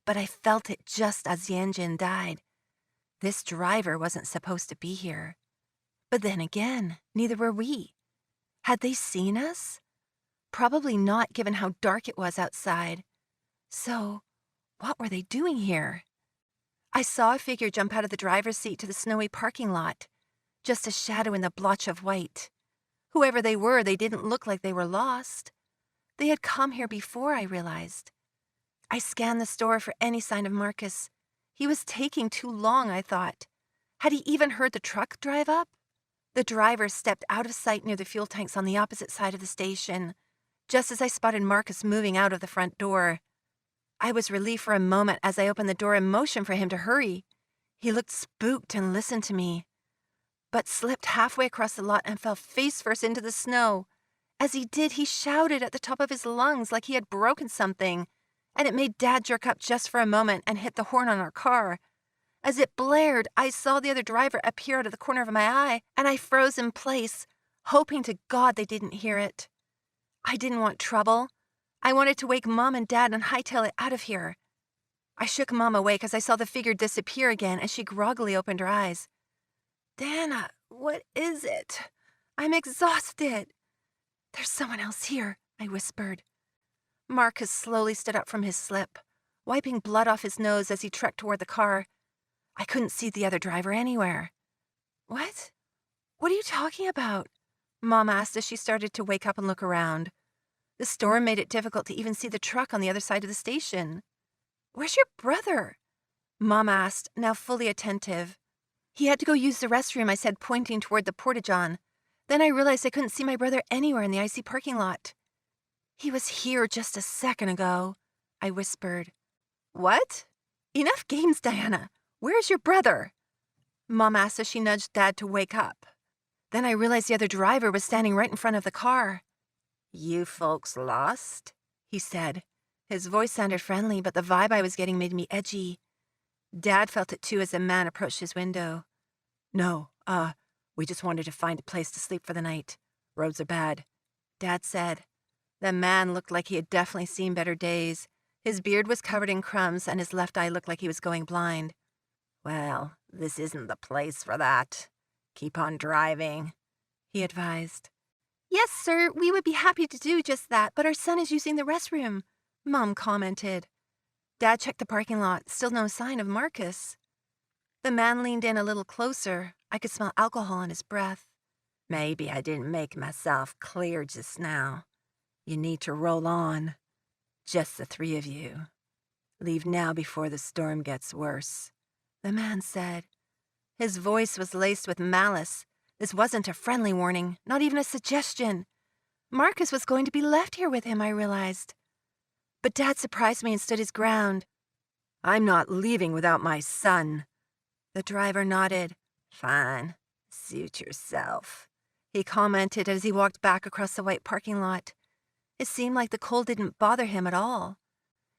But I felt it just as the engine died. This driver wasn't supposed to be here. But then again, neither were we. Had they seen us? Probably not, given how dark it was outside. So, what were they doing here? I saw a figure jump out of the driver's seat to the snowy parking lot, just a shadow in the blotch of white. Whoever they were, they didn't look like they were lost. They had come here before, I realized. I scanned the store for any sign of Marcus. He was taking too long, I thought. Had he even heard the truck drive up? The driver stepped out of sight near the fuel tanks on the opposite side of the station, just as I spotted Marcus moving out of the front door. I was relieved for a moment as I opened the door and motioned for him to hurry. He looked spooked and listened to me, but slipped halfway across the lot and fell face first into the snow. As he did, he shouted at the top of his lungs like he had broken something, and it made Dad jerk up just for a moment and hit the horn on our car. As it blared, I saw the other driver appear out of the corner of my eye, and I froze in place, hoping to God they didn't hear it. I didn't want trouble. I wanted to wake Mom and Dad and hightail it out of here. I shook Mom awake as I saw the figure disappear again as she groggily opened her eyes. Dana, what is it? I'm exhausted. There's someone else here, I whispered. Marcus slowly stood up from his slip, wiping blood off his nose as he trekked toward the car. I couldn't see the other driver anywhere. What? What are you talking about? Mom asked as she started to wake up and look around. The storm made it difficult to even see the truck on the other side of the station. Where's your brother? Mom asked, now fully attentive. He had to go use the restroom, I said, pointing toward the porta-john. Then I realized I couldn't see my brother anywhere in the icy parking lot. He was here just a second ago, I whispered. What? Enough games, Diana. Where's your brother? Mom asked as she nudged Dad to wake up. Then I realized the other driver was standing right in front of the car. You folks lost? He said. His voice sounded friendly, but the vibe I was getting made me edgy. Dad felt it too as the man approached his window. No, we just wanted to find a place to sleep for the night. Roads are bad, Dad said. The man looked like he had definitely seen better days. His beard was covered in crumbs and his left eye looked like he was going blind. Well, this isn't the place for that. Keep on driving, he advised. Yes, sir, we would be happy to do just that, but our son is using the restroom, Mom commented. Dad checked the parking lot, still no sign of Marcus. The man leaned in a little closer. I could smell alcohol on his breath. Maybe I didn't make myself clear just now. You need to roll on. Just the three of you. Leave now before the storm gets worse, the man said. His voice was laced with malice. This wasn't a friendly warning, not even a suggestion. Marcus was going to be left here with him, I realized. But Dad surprised me and stood his ground. I'm not leaving without my son. The driver nodded. Fine. Suit yourself, he commented as he walked back across the white parking lot. It seemed like the cold didn't bother him at all.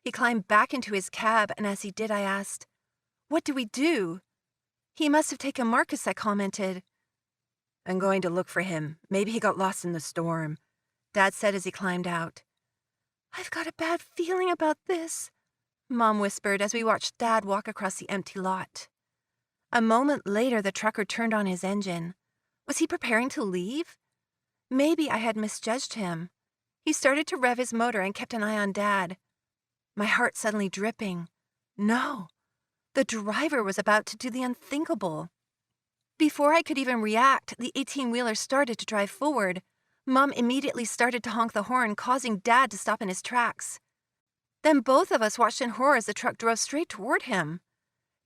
He climbed back into his cab, and as he did, I asked, What do we do? He must have taken Marcus, I commented. I'm going to look for him. Maybe he got lost in the storm, Dad said as he climbed out. I've got a bad feeling about this, Mom whispered as we watched Dad walk across the empty lot. A moment later, the trucker turned on his engine. Was he preparing to leave? Maybe I had misjudged him. He started to rev his motor and kept an eye on Dad. My heart suddenly dripping. No, the driver was about to do the unthinkable. Before I could even react, the 18-wheeler started to drive forward. Mom immediately started to honk the horn, causing Dad to stop in his tracks. Then both of us watched in horror as the truck drove straight toward him.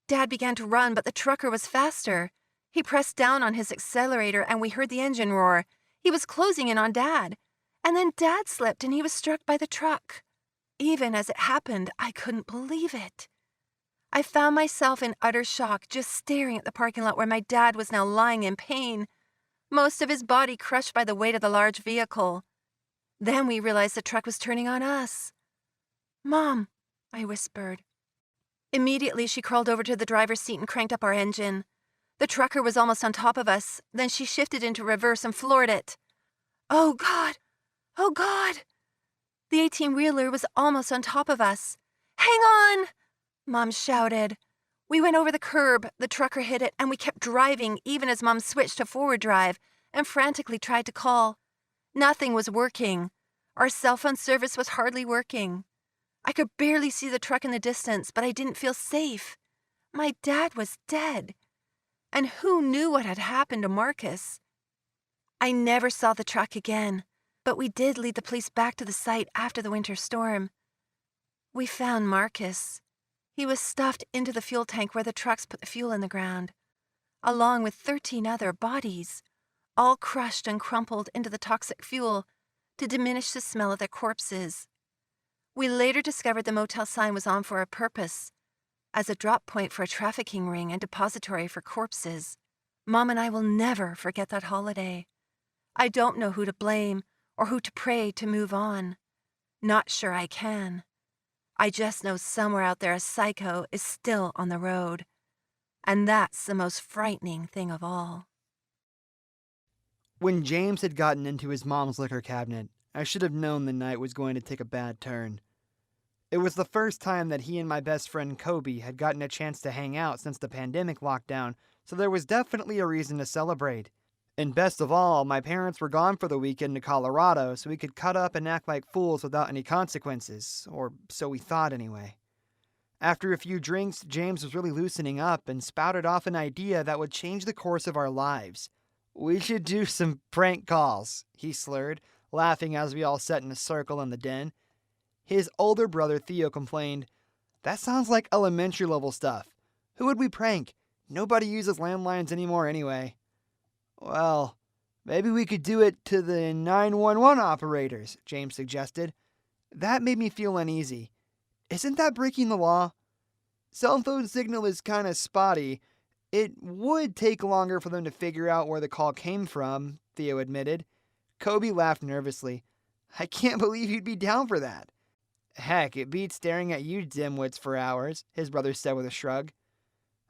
Dad began to run, but the trucker was faster. He pressed down on his accelerator and we heard the engine roar. He was closing in on Dad. And then Dad slipped and he was struck by the truck. Even as it happened, I couldn't believe it. I found myself in utter shock, just staring at the parking lot where my dad was now lying in pain, most of his body crushed by the weight of the large vehicle. Then we realized the truck was turning on us. Mom, I whispered. Immediately, she crawled over to the driver's seat and cranked up our engine. The trucker was almost on top of us. Then she shifted into reverse and floored it. Oh, God! Oh, God! The 18-wheeler was almost on top of us. Hang on! Mom shouted. We went over the curb, the trucker hit it, and we kept driving even as Mom switched to forward drive and frantically tried to call. Nothing was working. Our cell phone service was hardly working. I could barely see the truck in the distance, but I didn't feel safe. My dad was dead. And who knew what had happened to Marcus? I never saw the truck again, but we did lead the police back to the site after the winter storm. We found Marcus. He was stuffed into the fuel tank where the trucks put the fuel in the ground, along with 13 other bodies, all crushed and crumpled into the toxic fuel to diminish the smell of their corpses. We later discovered the motel sign was on for a purpose, as a drop point for a trafficking ring and depository for corpses. Mom and I will never forget that holiday. I don't know who to blame or who to pray to move on. Not sure I can. I just know somewhere out there a psycho is still on the road. And that's the most frightening thing of all. When James had gotten into his mom's liquor cabinet, I should have known the night was going to take a bad turn. It was the first time that he and my best friend Kobe had gotten a chance to hang out since the pandemic lockdown, so there was definitely a reason to celebrate. And best of all, my parents were gone for the weekend to Colorado, so we could cut up and act like fools without any consequences, or so we thought anyway. After a few drinks, James was really loosening up and spouted off an idea that would change the course of our lives. "We should do some prank calls," he slurred, laughing as we all sat in a circle in the den. His older brother Theo complained, "That sounds like elementary level stuff. Who would we prank? Nobody uses landlines anymore anyway." "Well, maybe we could do it to the 911 operators," James suggested. That made me feel uneasy. Isn't that breaking the law? Cell phone signal is kind of spotty. It would take longer for them to figure out where the call came from, Theo admitted. Kobe laughed nervously. "I can't believe you'd be down for that." "Heck, it beats staring at you dimwits for hours," his brother said with a shrug.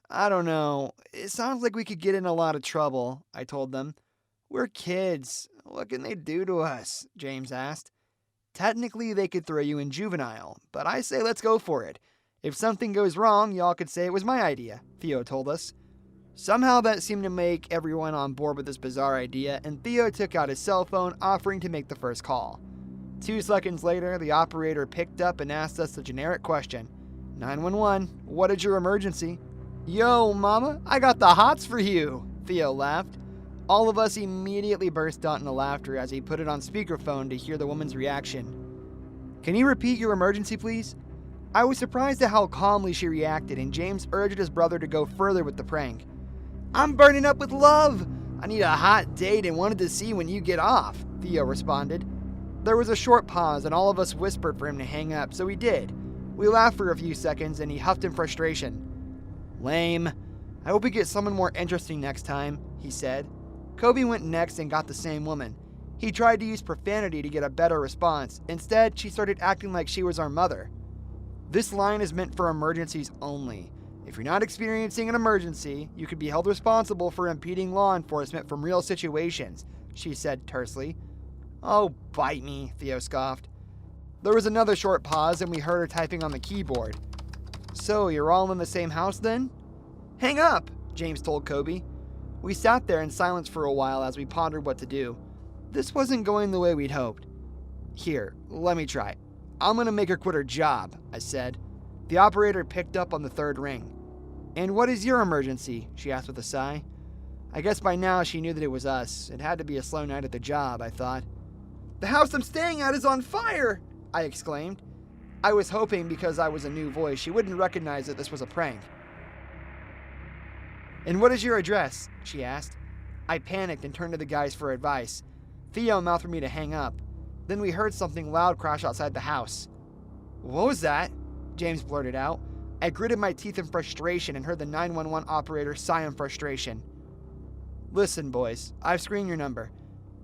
"I don't know. It sounds like we could get in a lot of trouble," I told them. "We're kids. What can they do to us?" James asked. "Technically, they could throw you in juvenile, but I say let's go for it. If something goes wrong, y'all could say it was my idea," Theo told us. Somehow that seemed to make everyone on board with this bizarre idea, and Theo took out his cell phone, offering to make the first call. 2 seconds later, the operator picked up and asked us the generic question. 911, what is your emergency?" "Yo, mama, I got the hots for you," Theo laughed. All of us immediately burst out into laughter as he put it on speakerphone to hear the woman's reaction. "Can you repeat your emergency, please?" I was surprised at how calmly she reacted, and James urged his brother to go further with the prank. "I'm burning up with love. I need a hot date and wanted to see when you get off," Theo responded. There was a short pause, and all of us whispered for him to hang up, so he did. We laughed for a few seconds, and he huffed in frustration. "Lame. I hope we get someone more interesting next time," he said. Kobe went next and got the same woman. He tried to use profanity to get a better response. Instead, she started acting like she was our mother. "This line is meant for emergencies only. If you're not experiencing an emergency, you could be held responsible for impeding law enforcement from real situations," she said tersely. "Oh, bite me," Theo scoffed. There was another short pause, and we heard her typing on the keyboard. "So, you're all in the same house then?" "Hang up," James told Kobe. We sat there in silence for a while as we pondered what to do. This wasn't going the way we'd hoped. "Here, let me try. I'm gonna make her quit her job," I said. The operator picked up on the third ring. "And what is your emergency?" she asked with a sigh. I guess by now she knew that it was us. It had to be a slow night at the job, I thought. "The house I'm staying at is on fire!" I exclaimed. I was hoping because I was a new voice she wouldn't recognize that this was a prank. "And what is your address?" she asked. I panicked and turned to the guys for advice. Theo mouthed for me to hang up. Then we heard something loud crash outside the house. "What was that?" James blurted out. I gritted my teeth in frustration and heard the 911 operator sigh in frustration. "Listen, boys, I've screened your number.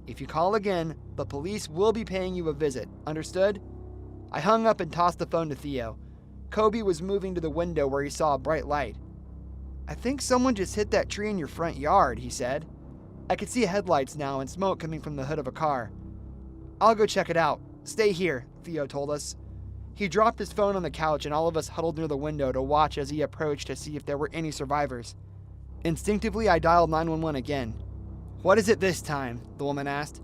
If you call again, the police will be paying you a visit. Understood?" I hung up and tossed the phone to Theo. Kobe was moving to the window where he saw a bright light. "I think someone just hit that tree in your front yard," he said. I could see headlights now and smoke coming from the hood of a car. "I'll go check it out. Stay here," Theo told us. He dropped his phone on the couch and all of us huddled near the window to watch as he approached to see if there were any survivors. Instinctively, I dialed 911 again. "What is it this time?" the woman asked.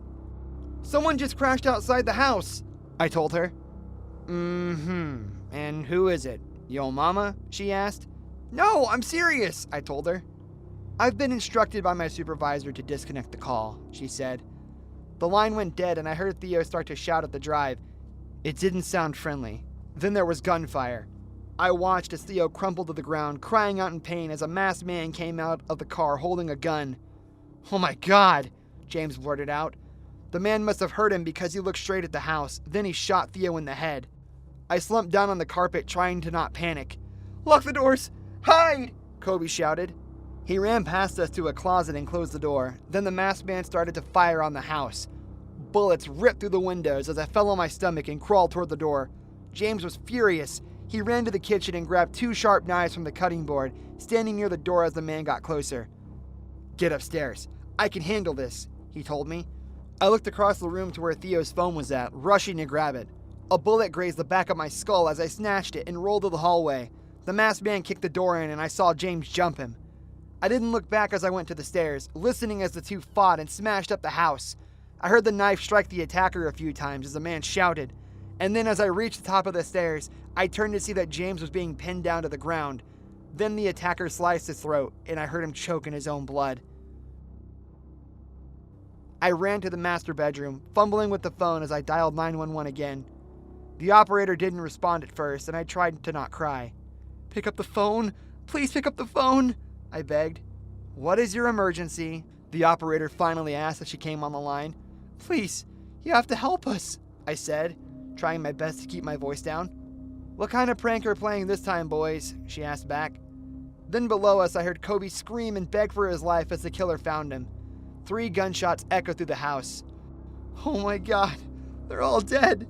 "Someone just crashed outside the house," I told her. And who is it? Yo mama?" she asked. "No, I'm serious," I told her. "I've been instructed by my supervisor to disconnect the call," she said. The line went dead and I heard Theo start to shout at the drive. It didn't sound friendly. Then there was gunfire. I watched as Theo crumpled to the ground, crying out in pain as a masked man came out of the car holding a gun. "Oh my God," James blurted out. The man must have heard him because he looked straight at the house. Then he shot Theo in the head. I slumped down on the carpet, trying to not panic. "Lock the doors! Hide!" Kobe shouted. He ran past us to a closet and closed the door. Then the masked man started to fire on the house. Bullets ripped through the windows as I fell on my stomach and crawled toward the door. James was furious. He ran to the kitchen and grabbed 2 sharp knives from the cutting board, standing near the door as the man got closer. "Get upstairs. I can handle this," he told me. I looked across the room to where Theo's phone was at, rushing to grab it. A bullet grazed the back of my skull as I snatched it and rolled to the hallway. The masked man kicked the door in and I saw James jump him. I didn't look back as I went to the stairs, listening as the two fought and smashed up the house. I heard the knife strike the attacker a few times as the man shouted. And then as I reached the top of the stairs, I turned to see that James was being pinned down to the ground. Then the attacker sliced his throat, and I heard him choke in his own blood. I ran to the master bedroom, fumbling with the phone as I dialed 911 again. The operator didn't respond at first, and I tried to not cry. "Pick up the phone. Please pick up the phone," I begged. "What is your emergency?" the operator finally asked as she came on the line. "Please, you have to help us," I said, trying my best to keep my voice down. "What kind of prank are playing this time, boys?" she asked back. Then below us, I heard Kobe scream and beg for his life as the killer found him. 3 gunshots echoed through the house. "Oh my God, they're all dead.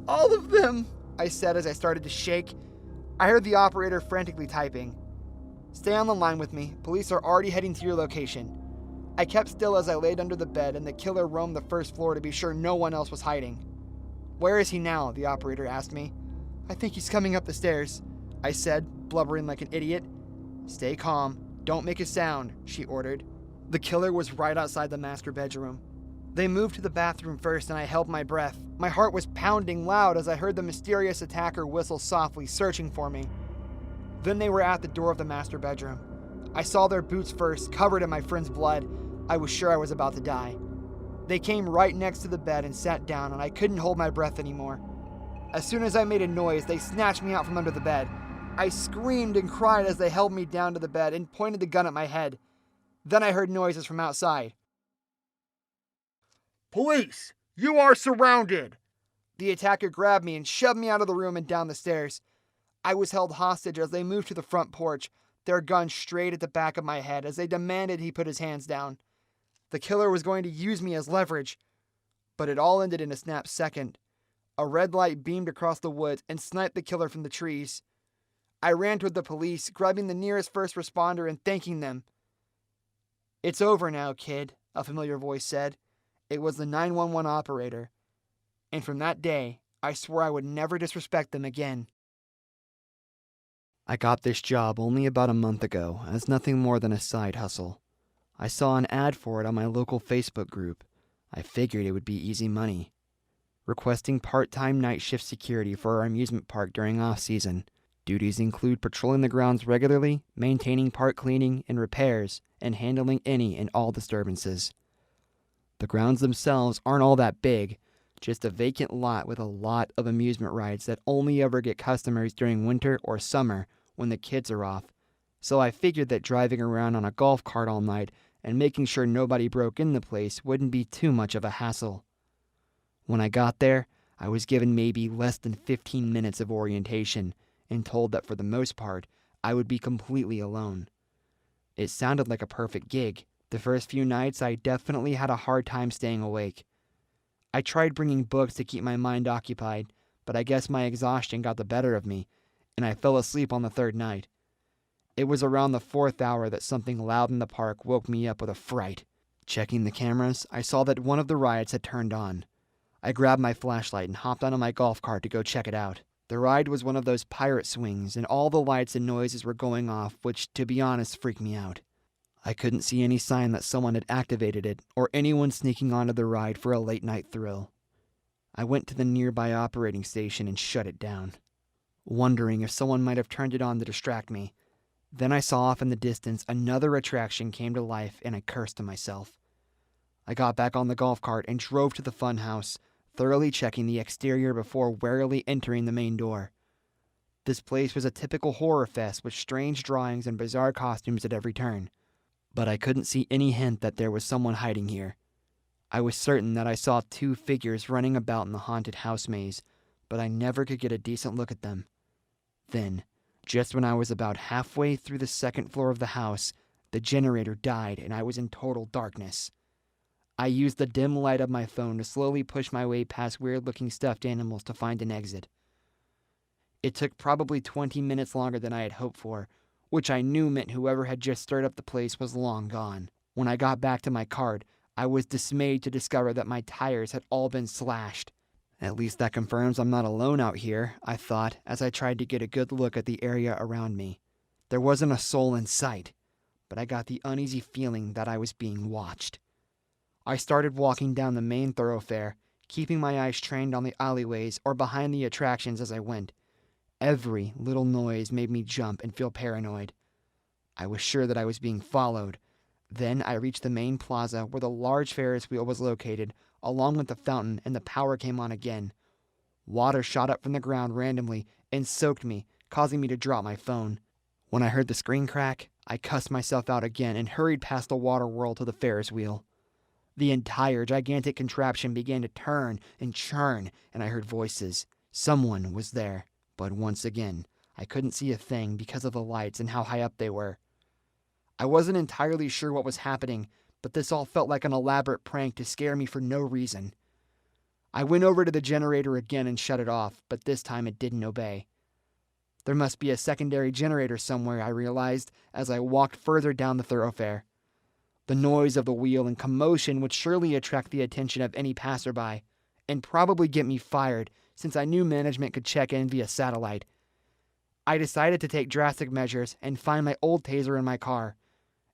All of them," I said as I started to shake. I heard the operator frantically typing. "Stay on the line with me. Police are already heading to your location." I kept still as I laid under the bed and the killer roamed the first floor to be sure no one else was hiding. "Where is he now?" the operator asked me. "I think he's coming up the stairs," I said, blubbering like an idiot. "Stay calm. Don't make a sound," she ordered. The killer was right outside the master bedroom. They moved to the bathroom first and I held my breath. My heart was pounding loud as I heard the mysterious attacker whistle softly, searching for me. Then they were at the door of the master bedroom. I saw their boots first, covered in my friend's blood. I was sure I was about to die. They came right next to the bed and sat down, and I couldn't hold my breath anymore. As soon as I made a noise, they snatched me out from under the bed. I screamed and cried as they held me down to the bed and pointed the gun at my head. Then I heard noises from outside. "Police! You are surrounded!" The attacker grabbed me and shoved me out of the room and down the stairs. I was held hostage as they moved to the front porch, their gun straight at the back of my head as they demanded he put his hands down. The killer was going to use me as leverage. But it all ended in a snap second. A red light beamed across the woods and sniped the killer from the trees. I ran toward the police, grabbing the nearest first responder and thanking them. "It's over now, kid," a familiar voice said. It was the 911 operator. And from that day, I swore I would never disrespect them again. I got this job only about a month ago as nothing more than a side hustle. I saw an ad for it on my local Facebook group. I figured it would be easy money. Requesting part-time night shift security for our amusement park during off-season. Duties include patrolling the grounds regularly, maintaining park cleaning and repairs, and handling any and all disturbances. The grounds themselves aren't all that big, just a vacant lot with a lot of amusement rides that only ever get customers during winter or summer when the kids are off. So I figured that driving around on a golf cart all night and making sure nobody broke in the place wouldn't be too much of a hassle. When I got there, I was given maybe less than 15 minutes of orientation and told that for the most part, I would be completely alone. It sounded like a perfect gig. The first few nights, I definitely had a hard time staying awake. I tried bringing books to keep my mind occupied, but I guess my exhaustion got the better of me, and I fell asleep on the third night. It was around the fourth hour that something loud in the park woke me up with a fright. Checking the cameras, I saw that one of the rides had turned on. I grabbed my flashlight and hopped onto my golf cart to go check it out. The ride was one of those pirate swings, and all the lights and noises were going off, which, to be honest, freaked me out. I couldn't see any sign that someone had activated it, or anyone sneaking onto the ride for a late-night thrill. I went to the nearby operating station and shut it down, wondering if someone might have turned it on to distract me. Then I saw off in the distance another attraction came to life, and I cursed to myself. I got back on the golf cart and drove to the funhouse, thoroughly checking the exterior before warily entering the main door. This place was a typical horror fest with strange drawings and bizarre costumes at every turn, but I couldn't see any hint that there was someone hiding here. I was certain that I saw two figures running about in the haunted house maze, but I never could get a decent look at them. Then, just when I was about halfway through the second floor of the house, the generator died and I was in total darkness. I used the dim light of my phone to slowly push my way past weird-looking stuffed animals to find an exit. It took probably 20 minutes longer than I had hoped for, which I knew meant whoever had just stirred up the place was long gone. When I got back to my cart, I was dismayed to discover that my tires had all been slashed. At least that confirms I'm not alone out here, I thought, as I tried to get a good look at the area around me. There wasn't a soul in sight, but I got the uneasy feeling that I was being watched. I started walking down the main thoroughfare, keeping my eyes trained on the alleyways or behind the attractions as I went. Every little noise made me jump and feel paranoid. I was sure that I was being followed. Then I reached the main plaza where the large Ferris wheel was located, along with the fountain, and the power came on again. Water shot up from the ground randomly and soaked me, causing me to drop my phone. When I heard the screen crack, I cussed myself out again and hurried past the water whirl to the Ferris wheel. The entire gigantic contraption began to turn and churn, and I heard voices. Someone was there, but once again, I couldn't see a thing because of the lights and how high up they were. I wasn't entirely sure what was happening, but this all felt like an elaborate prank to scare me for no reason. I went over to the generator again and shut it off, but this time it didn't obey. There must be a secondary generator somewhere, I realized, as I walked further down the thoroughfare. The noise of the wheel and commotion would surely attract the attention of any passerby, and probably get me fired, since I knew management could check in via satellite. I decided to take drastic measures and find my old taser in my car.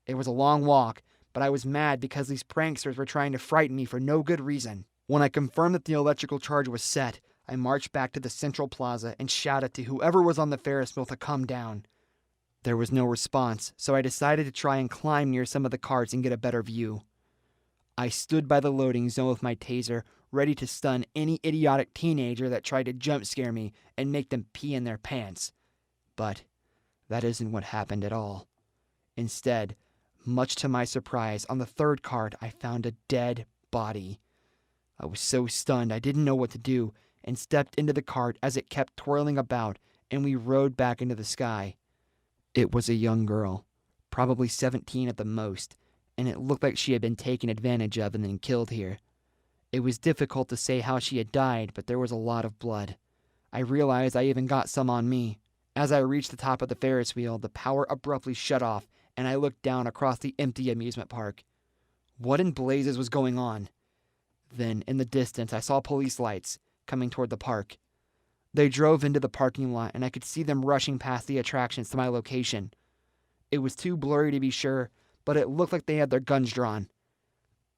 It was a long walk, but I was mad because these pranksters were trying to frighten me for no good reason. When I confirmed that the electrical charge was set, I marched back to the central plaza and shouted to whoever was on the Ferris wheel to come down. There was no response, so I decided to try and climb near some of the carts and get a better view. I stood by the loading zone with my taser, ready to stun any idiotic teenager that tried to jump scare me and make them pee in their pants. But that isn't what happened at all. Instead, much to my surprise, on the third cart I found a dead body. I was so stunned I didn't know what to do and stepped into the cart as it kept twirling about, and we rode back into the sky. It was a young girl, probably 17 at the most, and it looked like she had been taken advantage of and then killed here. It was difficult to say how she had died, but there was a lot of blood. I realized I even got some on me. As I reached the top of the Ferris wheel, the power abruptly shut off, and I looked down across the empty amusement park. What in blazes was going on? Then, in the distance, I saw police lights coming toward the park. They drove into the parking lot, and I could see them rushing past the attractions to my location. It was too blurry to be sure, but it looked like they had their guns drawn.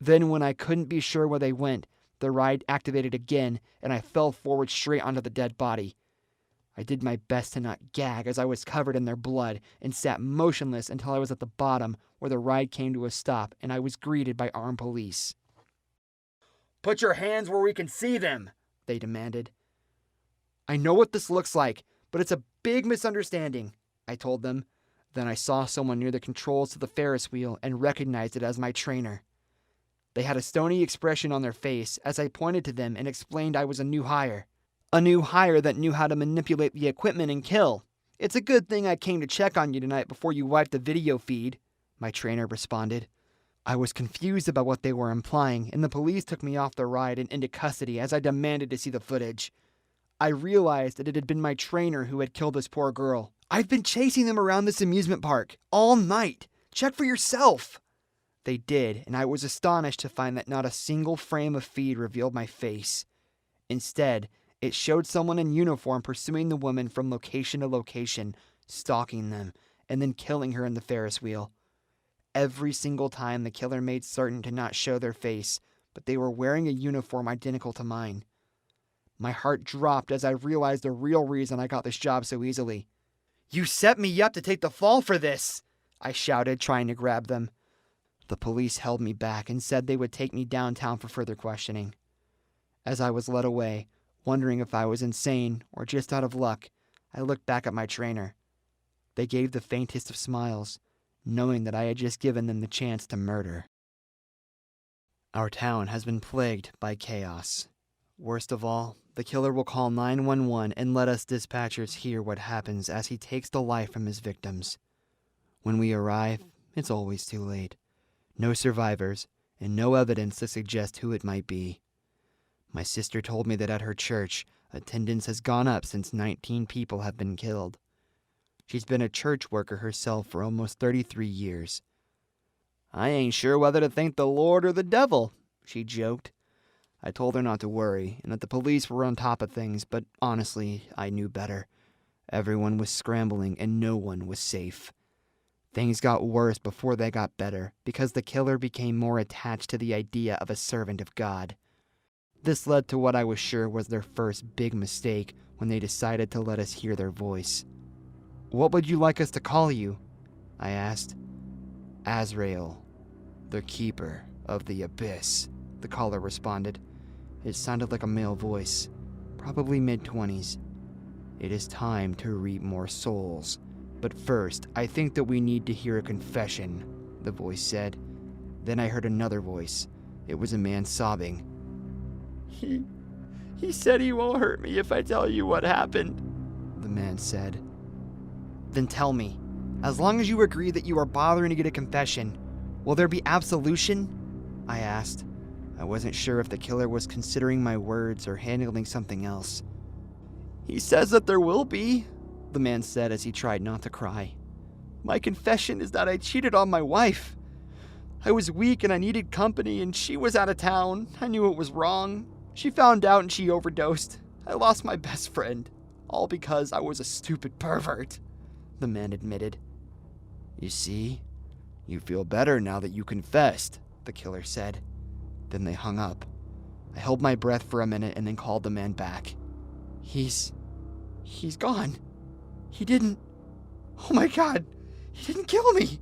Then, when I couldn't be sure where they went, the ride activated again, and I fell forward straight onto the dead body. I did my best to not gag as I was covered in their blood and sat motionless until I was at the bottom where the ride came to a stop and I was greeted by armed police. "Put your hands where we can see them," they demanded. "I know what this looks like, but it's a big misunderstanding," I told them. Then I saw someone near the controls to the Ferris wheel and recognized it as my trainer. They had a stony expression on their face as I pointed to them and explained I was a new hire. A new hire that knew how to manipulate the equipment and kill. "It's a good thing I came to check on you tonight before you wiped the video feed," my trainer responded. I was confused about what they were implying, and the police took me off the ride and into custody as I demanded to see the footage. I realized that it had been my trainer who had killed this poor girl. I've been chasing them around this amusement park all night. Check for yourself. They did, and I was astonished to find that not a single frame of feed revealed my face. Instead, it showed someone in uniform pursuing the woman from location to location, stalking them, and then killing her in the Ferris wheel. Every single time the killer made certain to not show their face, but they were wearing a uniform identical to mine. My heart dropped as I realized the real reason I got this job so easily. "You set me up to take the fall for this!" I shouted, trying to grab them. The police held me back and said they would take me downtown for further questioning. As I was led away, wondering if I was insane or just out of luck, I looked back at my trainer. They gave the faintest of smiles, knowing that I had just given them the chance to murder. Our town has been plagued by chaos. Worst of all, the killer will call 911 and let us dispatchers hear what happens as he takes the life from his victims. When we arrive, it's always too late. No survivors, and no evidence to suggest who it might be. My sister told me that at her church, attendance has gone up since 19 people have been killed. She's been a church worker herself for almost 33 years. "I ain't sure whether to thank the Lord or the devil," she joked. I told her not to worry, and that the police were on top of things, but honestly, I knew better. Everyone was scrambling, and no one was safe. Things got worse before they got better, because the killer became more attached to the idea of a servant of God. This led to what I was sure was their first big mistake when they decided to let us hear their voice. "What would you like us to call you?" I asked. "Azrael, the keeper of the abyss," the caller responded. It sounded like a male voice, probably mid-20s. "It is time to reap more souls. But first, I think that we need to hear a confession," the voice said. Then I heard another voice. It was a man sobbing. He said he won't hurt me if I tell you what happened," the man said. "Then tell me, as long as you agree that you are bothering to get a confession, will there be absolution?" I asked. I wasn't sure if the killer was considering my words or handling something else. "He says that there will be," the man said as he tried not to cry. "My confession is that I cheated on my wife. I was weak and I needed company, and she was out of town. I knew it was wrong. She found out and she overdosed. I lost my best friend, all because I was a stupid pervert," the man admitted. "You see, you feel better now that you confessed," the killer said. Then they hung up. I held my breath for a minute and then called the man back. He's gone. He didn't... Oh my God, he didn't kill me."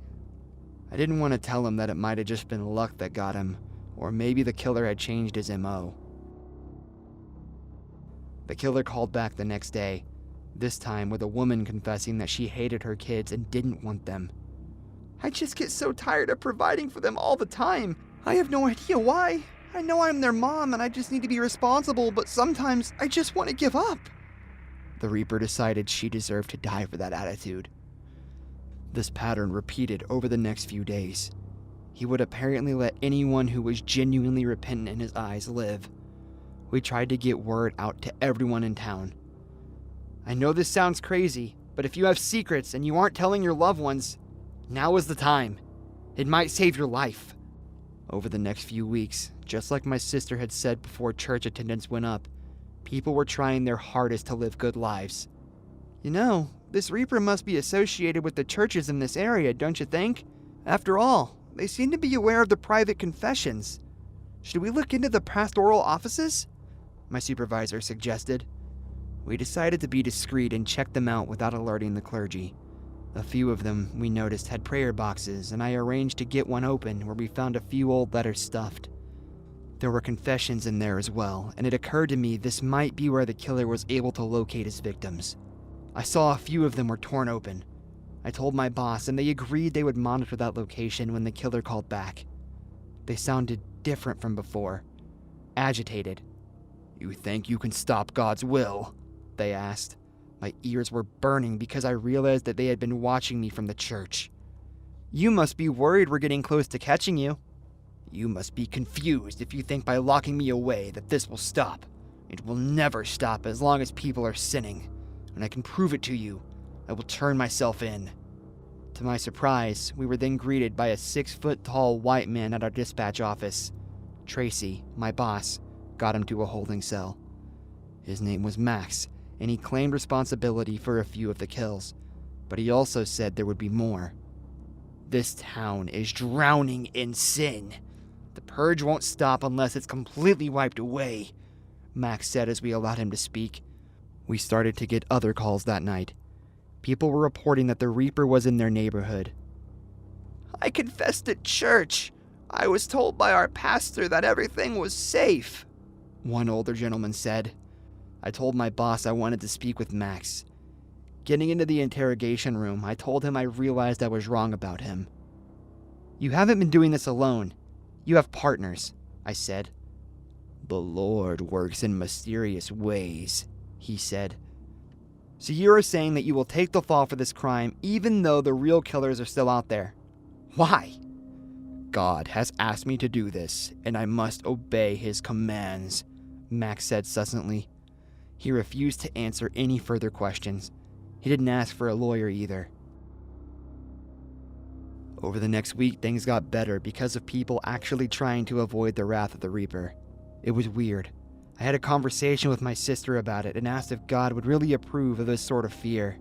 I didn't want to tell him that it might have just been luck that got him, or maybe the killer had changed his MO. The killer called back the next day, this time with a woman confessing that she hated her kids and didn't want them. "I just get so tired of providing for them all the time. I have no idea why. I know I'm their mom and I just need to be responsible, but sometimes I just want to give up." The Reaper decided she deserved to die for that attitude. This pattern repeated over the next few days. He would apparently let anyone who was genuinely repentant in his eyes live. We tried to get word out to everyone in town. "I know this sounds crazy, but if you have secrets and you aren't telling your loved ones, now is the time. It might save your life." Over the next few weeks, just like my sister had said before church attendance went up, people were trying their hardest to live good lives. "You know, this Reaper must be associated with the churches in this area, don't you think? After all, they seem to be aware of the private confessions. Should we look into the pastoral offices?" my supervisor suggested. We decided to be discreet and check them out without alerting the clergy. A few of them, we noticed, had prayer boxes, and I arranged to get one open where we found a few old letters stuffed. There were confessions in there as well, and it occurred to me this might be where the killer was able to locate his victims. I saw a few of them were torn open. I told my boss, and they agreed they would monitor that location when the killer called back. They sounded different from before. Agitated. "You think you can stop God's will?" they asked. My ears were burning because I realized that they had been watching me from the church. "You must be worried we're getting close to catching you." "You must be confused if you think by locking me away that this will stop. It will never stop as long as people are sinning. And I can prove it to you. I will turn myself in. To my surprise, we were then greeted by a 6-foot-tall white man at our dispatch office. Tracy, my boss, got him to a holding cell. His name was Max, and he claimed responsibility for a few of the kills. But he also said there would be more. This town is drowning in sin. The purge won't stop unless it's completely wiped away, Max said as we allowed him to speak. We started to get other calls that night. People were reporting that the Reaper was in their neighborhood. I confessed at church. I was told by our pastor that everything was safe, one older gentleman said. I told my boss I wanted to speak with Max. Getting into the interrogation room, I told him I realized I was wrong about him. You haven't been doing this alone. You have partners, I said. The Lord works in mysterious ways, he said. So you are saying that you will take the fall for this crime even though the real killers are still out there. Why? God has asked me to do this, and I must obey his commands, Max said succinctly. He refused to answer any further questions. He didn't ask for a lawyer either. Over the next week, things got better because of people actually trying to avoid the wrath of the Reaper. It was weird. I had a conversation with my sister about it and asked if God would really approve of this sort of fear.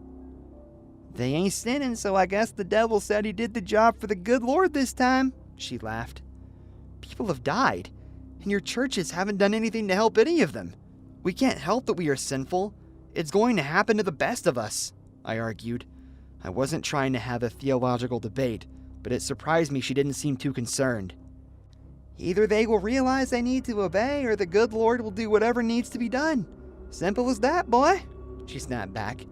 They ain't sinning, so I guess the devil said he did the job for the good Lord this time, she laughed. People have died, and your churches haven't done anything to help any of them. We can't help that we are sinful. It's going to happen to the best of us, I argued. I wasn't trying to have a theological debate, but it surprised me she didn't seem too concerned. Either they will realize they need to obey, or the good Lord will do whatever needs to be done. Simple as that, boy, she snapped back.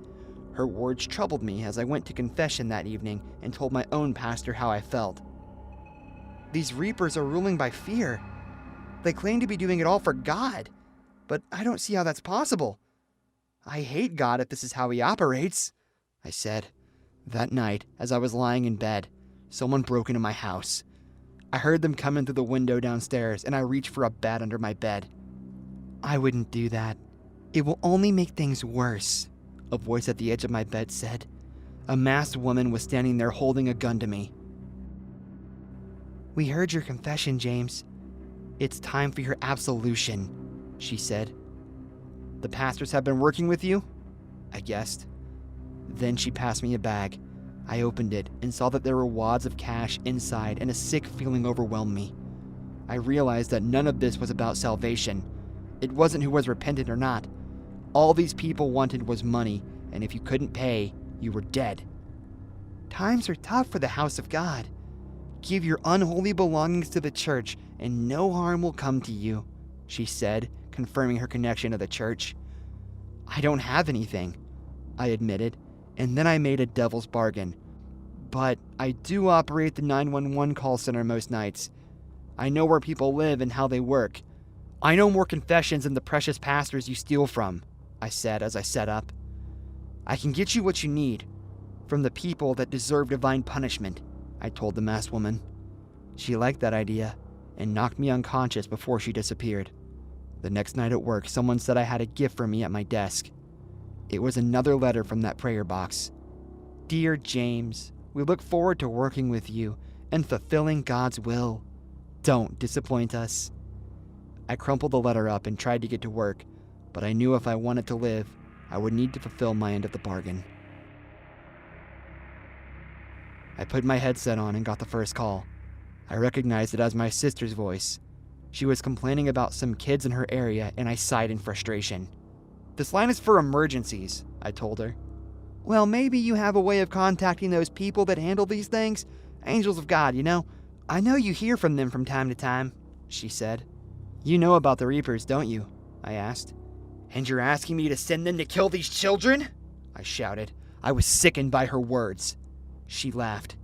Her words troubled me as I went to confession that evening and told my own pastor how I felt. These Reapers are ruling by fear. They claim to be doing it all for God, but I don't see how that's possible. I hate God if this is how he operates, I said. That night, as I was lying in bed, someone broke into my house. I heard them come in through the window downstairs, and I reached for a bat under my bed. I wouldn't do that. It will only make things worse, a voice at the edge of my bed said. A masked woman was standing there holding a gun to me. We heard your confession, James. It's time for your absolution, she said. The pastors have been working with you? I guessed. Then she passed me a bag. I opened it and saw that there were wads of cash inside, and a sick feeling overwhelmed me. I realized that none of this was about salvation. It wasn't who was repentant or not. All these people wanted was money, and if you couldn't pay, you were dead. Times are tough for the house of God. Give your unholy belongings to the church, and no harm will come to you, she said, confirming her connection to the church. I don't have anything, I admitted, and then I made a devil's bargain. But I do operate the 911 call center most nights. I know where people live and how they work. I know more confessions than the precious pastors you steal from, I said as I sat up. I can get you what you need, from the people that deserve divine punishment, I told the masked woman. She liked that idea and knocked me unconscious before she disappeared. The next night at work, someone said I had a gift for me at my desk. It was another letter from that prayer box. Dear James, we look forward to working with you and fulfilling God's will. Don't disappoint us. I crumpled the letter up and tried to get to work, but I knew if I wanted to live, I would need to fulfill my end of the bargain. I put my headset on and got the first call. I recognized it as my sister's voice. She was complaining about some kids in her area, and I sighed in frustration. This line is for emergencies, I told her. Well, maybe you have a way of contacting those people that handle these things. Angels of God, you know. I know you hear from them from time to time, she said. You know about the Reapers, don't you? I asked. And you're asking me to send them to kill these children? I shouted. I was sickened by her words. She laughed.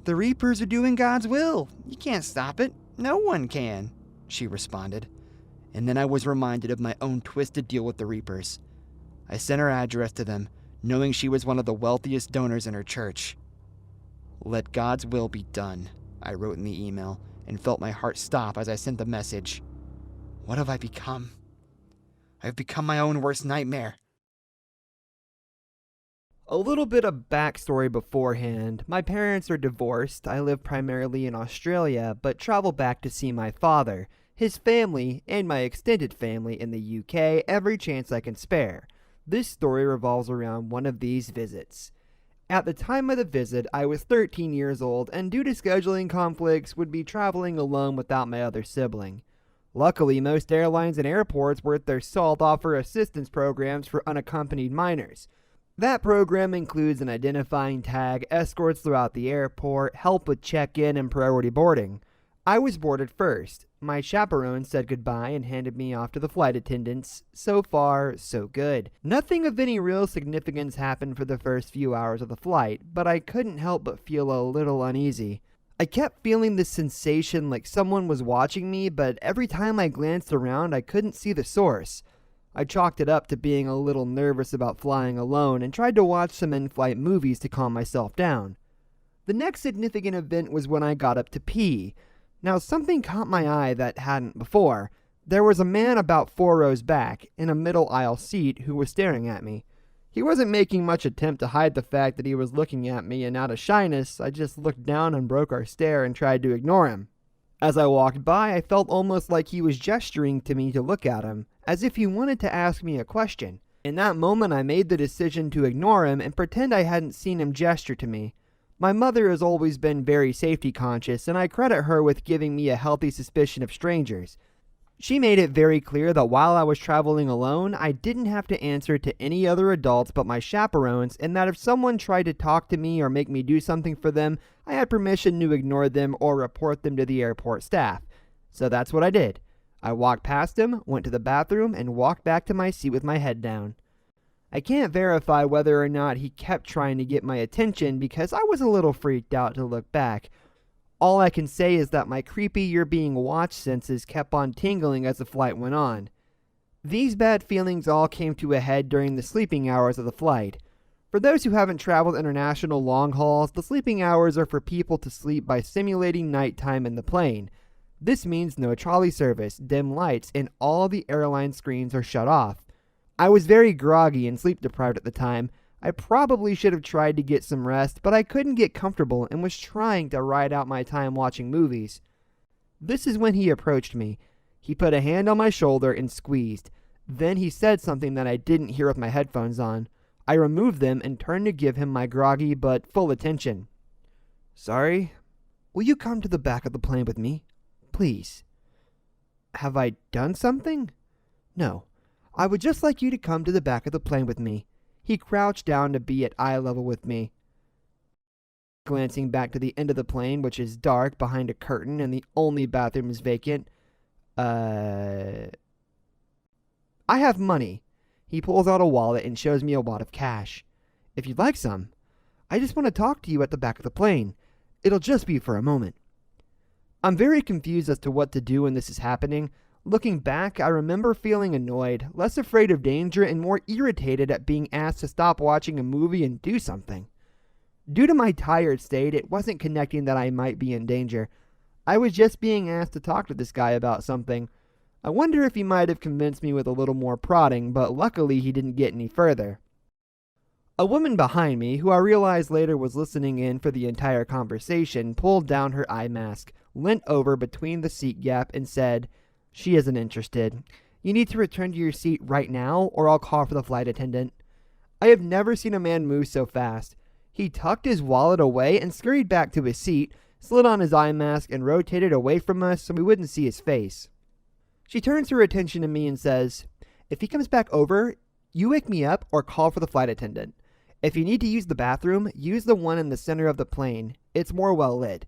The Reapers are doing God's will. You can't stop it. No one can, she responded. And then I was reminded of my own twisted deal with the Reapers. I sent her address to them, knowing she was one of the wealthiest donors in her church. Let God's will be done, I wrote in the email, and felt my heart stop as I sent the message. What have I become? I've become my own worst nightmare. A little bit of backstory beforehand. My parents are divorced. I live primarily in Australia, but travel back to see my father, his family, and my extended family in the UK every chance I can spare. This story revolves around one of these visits. At the time of the visit, I was 13 years old, and due to scheduling conflicts, would be traveling alone without my other sibling. Luckily, most airlines and airports worth their salt offer assistance programs for unaccompanied minors. That program includes an identifying tag, escorts throughout the airport, help with check-in, and priority boarding. I was boarded first. My chaperone said goodbye and handed me off to the flight attendants. So far, so good. Nothing of any real significance happened for the first few hours of the flight, but I couldn't help but feel a little uneasy. I kept feeling this sensation like someone was watching me, but every time I glanced around, I couldn't see the source. I chalked it up to being a little nervous about flying alone and tried to watch some in-flight movies to calm myself down. The next significant event was when I got up to pee. Now, something caught my eye that hadn't before. There was a man about 4 rows back, in a middle aisle seat, who was staring at me. He wasn't making much attempt to hide the fact that he was looking at me, and out of shyness, I just looked down and broke our stare and tried to ignore him. As I walked by, I felt almost like he was gesturing to me to look at him, as if he wanted to ask me a question. In that moment, I made the decision to ignore him and pretend I hadn't seen him gesture to me. My mother has always been very safety conscious, and I credit her with giving me a healthy suspicion of strangers. She made it very clear that while I was traveling alone, I didn't have to answer to any other adults but my chaperones, and that if someone tried to talk to me or make me do something for them, I had permission to ignore them or report them to the airport staff. So that's what I did. I walked past him, went to the bathroom, and walked back to my seat with my head down. I can't verify whether or not he kept trying to get my attention because I was a little freaked out to look back. All I can say is that my creepy "you're being watched" senses kept on tingling as the flight went on. These bad feelings all came to a head during the sleeping hours of the flight. For those who haven't traveled international long hauls, the sleeping hours are for people to sleep by simulating nighttime in the plane. This means no trolley service, dim lights, and all the airline screens are shut off. I was very groggy and sleep deprived at the time. I probably should have tried to get some rest, but I couldn't get comfortable and was trying to ride out my time watching movies. This is when he approached me. He put a hand on my shoulder and squeezed. Then he said something that I didn't hear with my headphones on. I removed them and turned to give him my groggy but full attention. "Sorry, will you come to the back of the plane with me? Please." Have I done something? No. I would just like you to come to the back of the plane with me. He crouched down to be at eye level with me. Glancing back to the end of the plane, which is dark behind a curtain and the only bathroom is vacant. I have money. He pulls out a wallet and shows me a wad of cash. If you'd like some. I just want to talk to you at the back of the plane. It'll just be for a moment. I'm very confused as to what to do when this is happening. Looking back, I remember feeling annoyed, less afraid of danger, and more irritated at being asked to stop watching a movie and do something. Due to my tired state, it wasn't connecting that I might be in danger. I was just being asked to talk to this guy about something. I wonder if he might have convinced me with a little more prodding, but luckily he didn't get any further. A woman behind me, who I realized later was listening in for the entire conversation, pulled down her eye mask, leant over between the seat gap, and said, "She isn't interested. You need to return to your seat right now, or I'll call for the flight attendant." I have never seen a man move so fast. He tucked his wallet away and scurried back to his seat, slid on his eye mask, and rotated away from us so we wouldn't see his face. She turns her attention to me and says, "If he comes back over, you wake me up or call for the flight attendant. If you need to use the bathroom, use the one in the center of the plane. It's more well lit."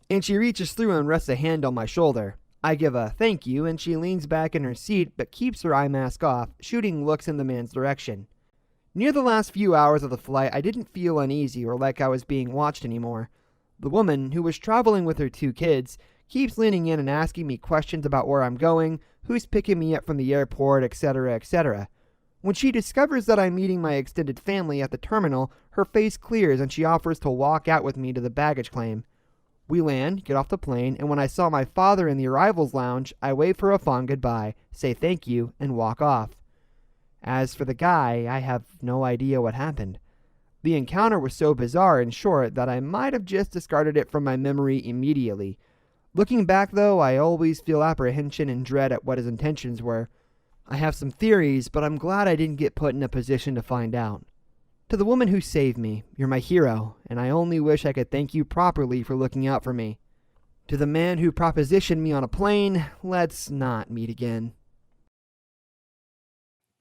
And she reaches through and rests a hand on my shoulder. I give a thank you, and she leans back in her seat but keeps her eye mask off, shooting looks in the man's direction. Near the last few hours of the flight, I didn't feel uneasy or like I was being watched anymore. The woman, who was traveling with her 2 kids, keeps leaning in and asking me questions about where I'm going, who's picking me up from the airport, etc., etc. When she discovers that I'm meeting my extended family at the terminal, her face clears and she offers to walk out with me to the baggage claim. We land, get off the plane, and when I saw my father in the arrivals lounge, I wave her a fond goodbye, say thank you, and walk off. As for the guy, I have no idea what happened. The encounter was so bizarre and short that I might have just discarded it from my memory immediately. Looking back, though, I always feel apprehension and dread at what his intentions were. I have some theories, but I'm glad I didn't get put in a position to find out. To the woman who saved me, you're my hero, and I only wish I could thank you properly for looking out for me. To the man who propositioned me on a plane, let's not meet again.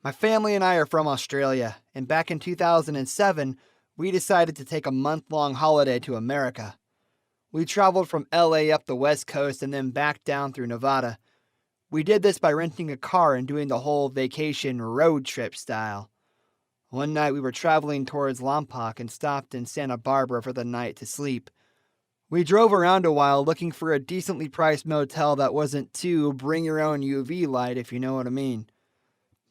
My family and I are from Australia, and back in 2007, we decided to take a month-long holiday to America. We traveled from LA up the West Coast and then back down through Nevada. We did this by renting a car and doing the whole vacation road trip style. One night we were traveling towards Lompoc and stopped in Santa Barbara for the night to sleep. We drove around a while looking for a decently priced motel that wasn't too bring your own UV light, if you know what I mean.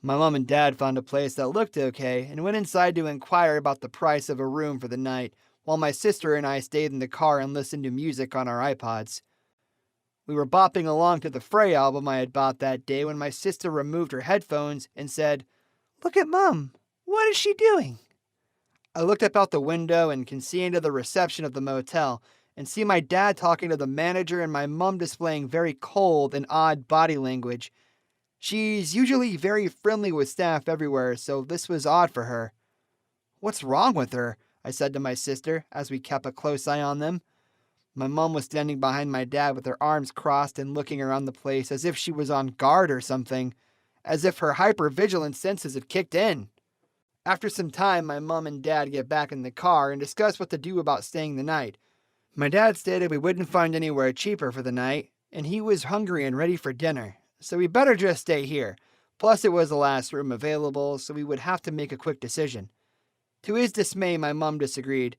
My mom and dad found a place that looked okay and went inside to inquire about the price of a room for the night, while my sister and I stayed in the car and listened to music on our iPods. We were bopping along to the Frey album I had bought that day when my sister removed her headphones and said, "Look at Mom. What is she doing?" I looked up out the window and can see into the reception of the motel and see my dad talking to the manager and my mom displaying very cold and odd body language. She's usually very friendly with staff everywhere, so this was odd for her. "What's wrong with her?" I said to my sister as we kept a close eye on them. My mom was standing behind my dad with her arms crossed and looking around the place as if she was on guard or something, as if her hypervigilant senses had kicked in. After some time, my mom and dad get back in the car and discuss what to do about staying the night. My dad stated we wouldn't find anywhere cheaper for the night, and he was hungry and ready for dinner, so we better just stay here. Plus, it was the last room available, so we would have to make a quick decision. To his dismay, my mom disagreed.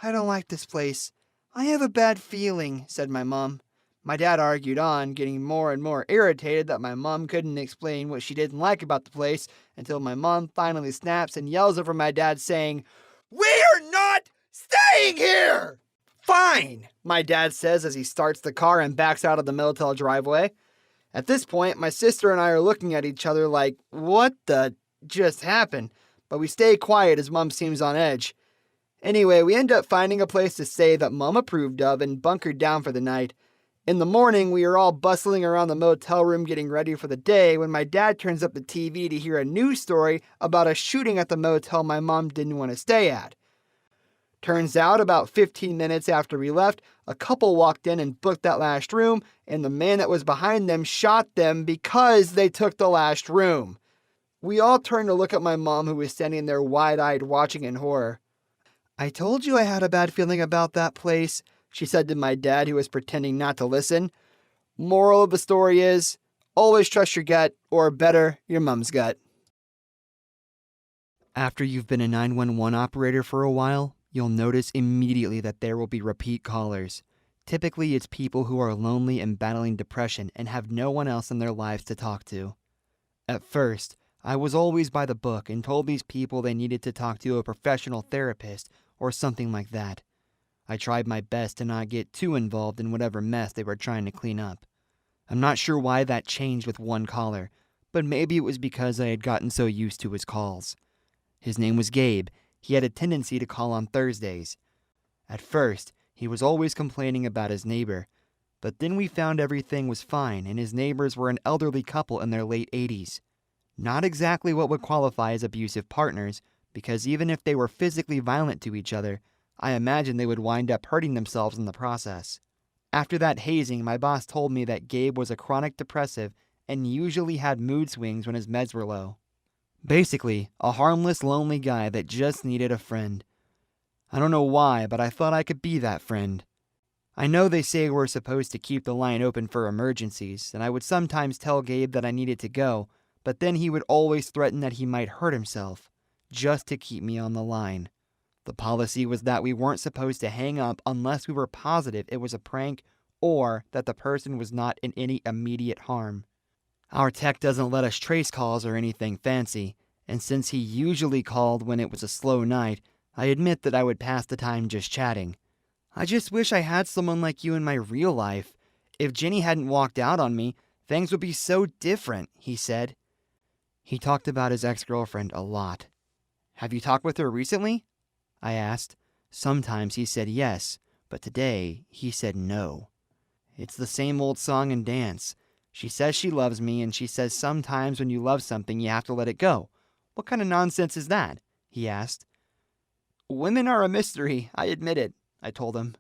"I don't like this place. I have a bad feeling," said my mom. My dad argued on, getting more and more irritated that my mom couldn't explain what she didn't like about the place, until my mom finally snaps and yells over my dad saying, "We're not staying here!" "Fine," my dad says as he starts the car and backs out of the motel driveway. At this point, my sister and I are looking at each other like, what the just happened? But we stay quiet as Mom seems on edge. Anyway, we end up finding a place to stay that Mom approved of and bunkered down for the night. In the morning, we are all bustling around the motel room getting ready for the day when my dad turns up the TV to hear a news story about a shooting at the motel my mom didn't want to stay at. Turns out, about 15 minutes after we left, a couple walked in and booked that last room, and the man that was behind them shot them because they took the last room. We all turned to look at my mom, who was standing there wide-eyed watching in horror. "I told you I had a bad feeling about that place," she said to my dad, who was pretending not to listen. Moral of the story is, always trust your gut, or better, your mom's gut. After you've been a 911 operator for a while, you'll notice immediately that there will be repeat callers. Typically, it's people who are lonely and battling depression and have no one else in their lives to talk to. At first, I was always by the book and told these people they needed to talk to a professional therapist or something like that. I tried my best to not get too involved in whatever mess they were trying to clean up. I'm not sure why that changed with one caller, but maybe it was because I had gotten so used to his calls. His name was Gabe. He had a tendency to call on Thursdays. At first, he was always complaining about his neighbor, but then we found everything was fine and his neighbors were an elderly couple in their late 80s. Not exactly what would qualify as abusive partners, because even if they were physically violent to each other, I imagine they would wind up hurting themselves in the process. After that hazing, my boss told me that Gabe was a chronic depressive and usually had mood swings when his meds were low. Basically, a harmless, lonely guy that just needed a friend. I don't know why, but I thought I could be that friend. I know they say we're supposed to keep the line open for emergencies, and I would sometimes tell Gabe that I needed to go, but then he would always threaten that he might hurt himself, just to keep me on the line. The policy was that we weren't supposed to hang up unless we were positive it was a prank or that the person was not in any immediate harm. Our tech doesn't let us trace calls or anything fancy, and since he usually called when it was a slow night, I admit that I would pass the time just chatting. "I just wish I had someone like you in my real life. If Jenny hadn't walked out on me, things would be so different," he said. He talked about his ex-girlfriend a lot. Have you talked with her recently? I asked. Sometimes he said yes, but today he said no. It's the same old song and dance. She says she loves me, and she says sometimes when you love something, you have to let it go. What kind of nonsense is that? He asked. Women are a mystery, I admit it, I told him.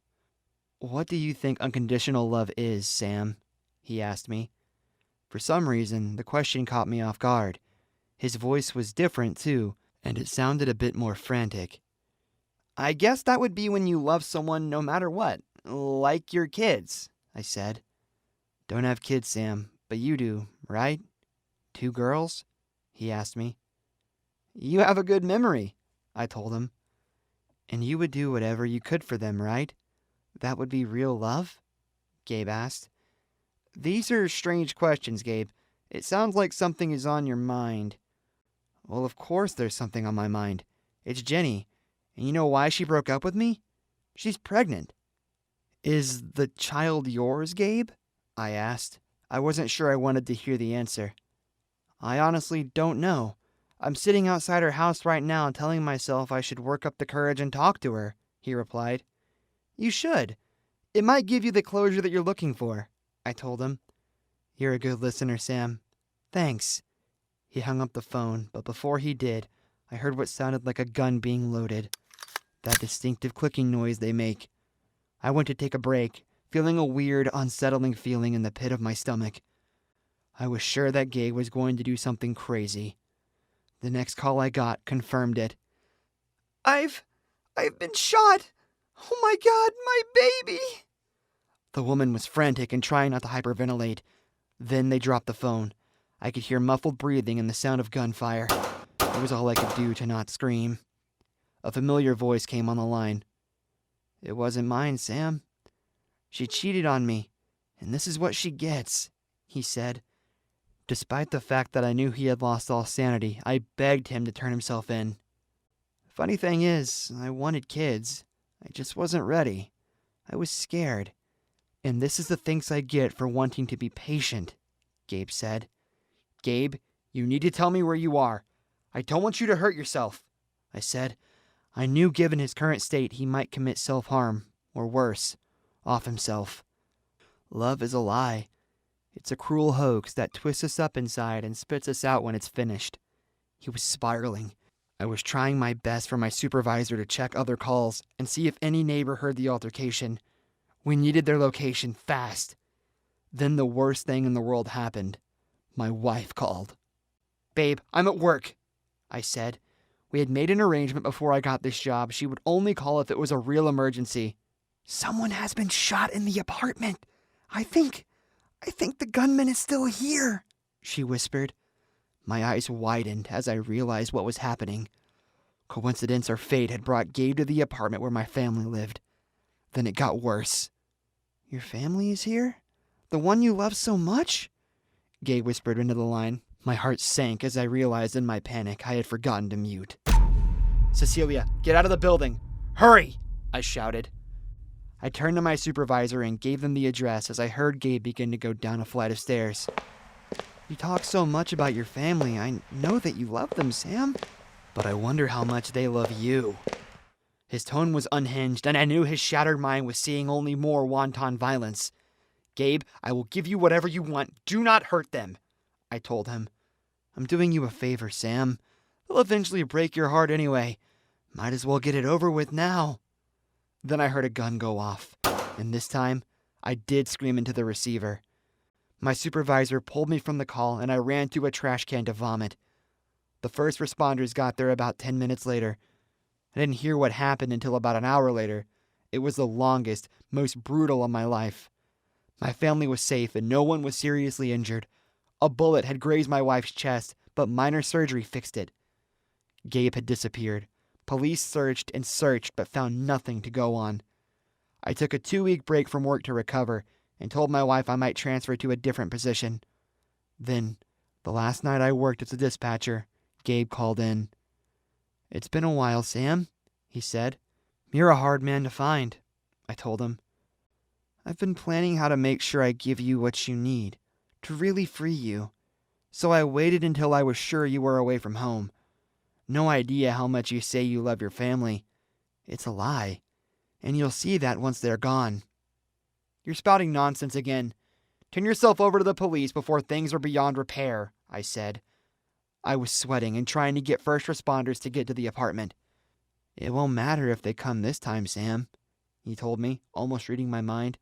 What do you think unconditional love is, Sam? He asked me. For some reason, the question caught me off guard. His voice was different, too, and it sounded a bit more frantic. I guess that would be when you love someone no matter what, like your kids, I said. Don't have kids, Sam, but you do, right? 2 girls? He asked me. You have a good memory, I told him. And you would do whatever you could for them, right? That would be real love? Gabe asked. These are strange questions, Gabe. It sounds like something is on your mind. Well, of course there's something on my mind. It's Jenny. And you know why she broke up with me? She's pregnant. Is the child yours, Gabe? I asked. I wasn't sure I wanted to hear the answer. I honestly don't know. I'm sitting outside her house right now telling myself I should work up the courage and talk to her, he replied. You should. It might give you the closure that you're looking for, I told him. You're a good listener, Sam. Thanks. He hung up the phone, but before he did, I heard what sounded like a gun being loaded. That distinctive clicking noise they make. I went to take a break, feeling a weird, unsettling feeling in the pit of my stomach. I was sure that Gabe was going to do something crazy. The next call I got confirmed it. I've been shot! Oh my God, my baby! The woman was frantic and trying not to hyperventilate. Then they dropped the phone. I could hear muffled breathing and the sound of gunfire. It was all I could do to not scream. A familiar voice came on the line. It wasn't mine, Sam. She cheated on me, and this is what she gets, he said. Despite the fact that I knew he had lost all sanity, I begged him to turn himself in. Funny thing is, I wanted kids. I just wasn't ready. I was scared. And this is the thanks I get for wanting to be patient, Gabe said. Gabe, you need to tell me where you are. I don't want you to hurt yourself, I said. I knew given his current state he might commit self-harm, or worse, off himself. Love is a lie. It's a cruel hoax that twists us up inside and spits us out when it's finished. He was spiraling. I was trying my best for my supervisor to check other calls and see if any neighbor heard the altercation. We needed their location fast. Then the worst thing in the world happened. My wife called. Babe, I'm at work, I said. We had made an arrangement before I got this job. She would only call if it was a real emergency. Someone has been shot in the apartment. I think the gunman is still here, she whispered. My eyes widened as I realized what was happening. Coincidence or fate had brought Gabe to the apartment where my family lived. Then it got worse. Your family is here? The one you love so much? Gabe whispered into the line. My heart sank as I realized in my panic I had forgotten to mute. Cecilia, get out of the building! Hurry! I shouted. I turned to my supervisor and gave them the address as I heard Gabe begin to go down a flight of stairs. You talk so much about your family. I know that you love them, Sam. But I wonder how much they love you. His tone was unhinged, and I knew his shattered mind was seeing only more wanton violence. Gabe, I will give you whatever you want. Do not hurt them, I told him. I'm doing you a favor, Sam. They'll eventually break your heart anyway. Might as well get it over with now. Then I heard a gun go off, and this time, I did scream into the receiver. My supervisor pulled me from the call, and I ran to a trash can to vomit. The first responders got there about 10 minutes later. I didn't hear what happened until about an hour later. It was the longest, most brutal of my life. My family was safe, and no one was seriously injured. A bullet had grazed my wife's chest, but minor surgery fixed it. Gabe had disappeared. Police searched and searched, but found nothing to go on. I took a 2-week break from work to recover, and told my wife I might transfer to a different position. Then, the last night I worked as a dispatcher, Gabe called in. It's been a while, Sam, he said. You're a hard man to find, I told him. I've been planning how to make sure I give you what you need, to really free you. So I waited until I was sure you were away from home. No idea how much you say you love your family. It's a lie, and you'll see that once they're gone. You're spouting nonsense again. Turn yourself over to the police before things are beyond repair, I said. I was sweating and trying to get first responders to get to the apartment. It won't matter if they come this time, Sam, he told me, almost reading my mind.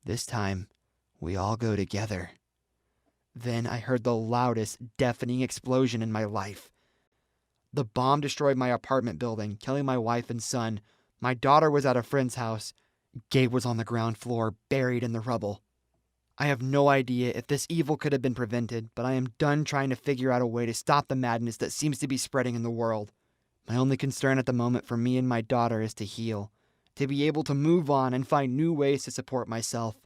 This time, we all go together. Then I heard the loudest, deafening explosion in my life. The bomb destroyed my apartment building, killing my wife and son. My daughter was at a friend's house. Gabe was on the ground floor, buried in the rubble. I have no idea if this evil could have been prevented, but I am done trying to figure out a way to stop the madness that seems to be spreading in the world. My only concern at the moment for me and my daughter is to heal, to be able to move on and find new ways to support myself.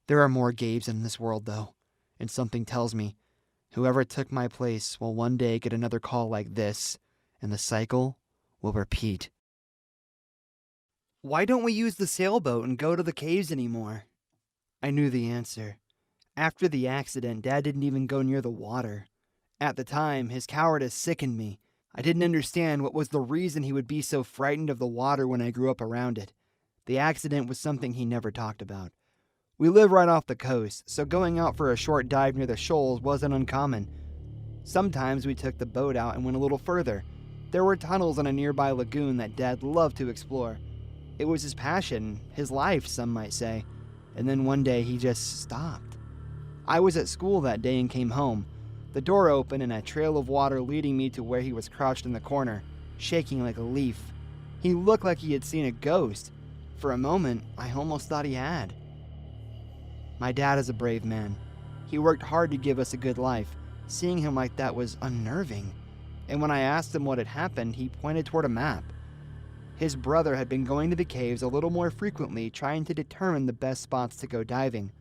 There are more Gabes in this world, though, and something tells me whoever took my place will one day get another call like this, and the cycle will repeat. Why don't we use the sailboat and go to the caves anymore? I knew the answer. After the accident, Dad didn't even go near the water. At the time, his cowardice sickened me. I didn't understand what was the reason he would be so frightened of the water when I grew up around it. The accident was something he never talked about. We live right off the coast, so going out for a short dive near the shoals wasn't uncommon. Sometimes we took the boat out and went a little further. There were tunnels in a nearby lagoon that Dad loved to explore. It was his passion, his life, some might say. And then one day he just stopped. I was at school that day and came home. The door opened and a trail of water leading me to where he was crouched in the corner, shaking like a leaf. He looked like he had seen a ghost. For a moment, I almost thought he had. My dad is a brave man. He worked hard to give us a good life. Seeing him like that was unnerving. And when I asked him what had happened, he pointed toward a map. His brother had been going to the caves a little more frequently, trying to determine the best spots to go diving.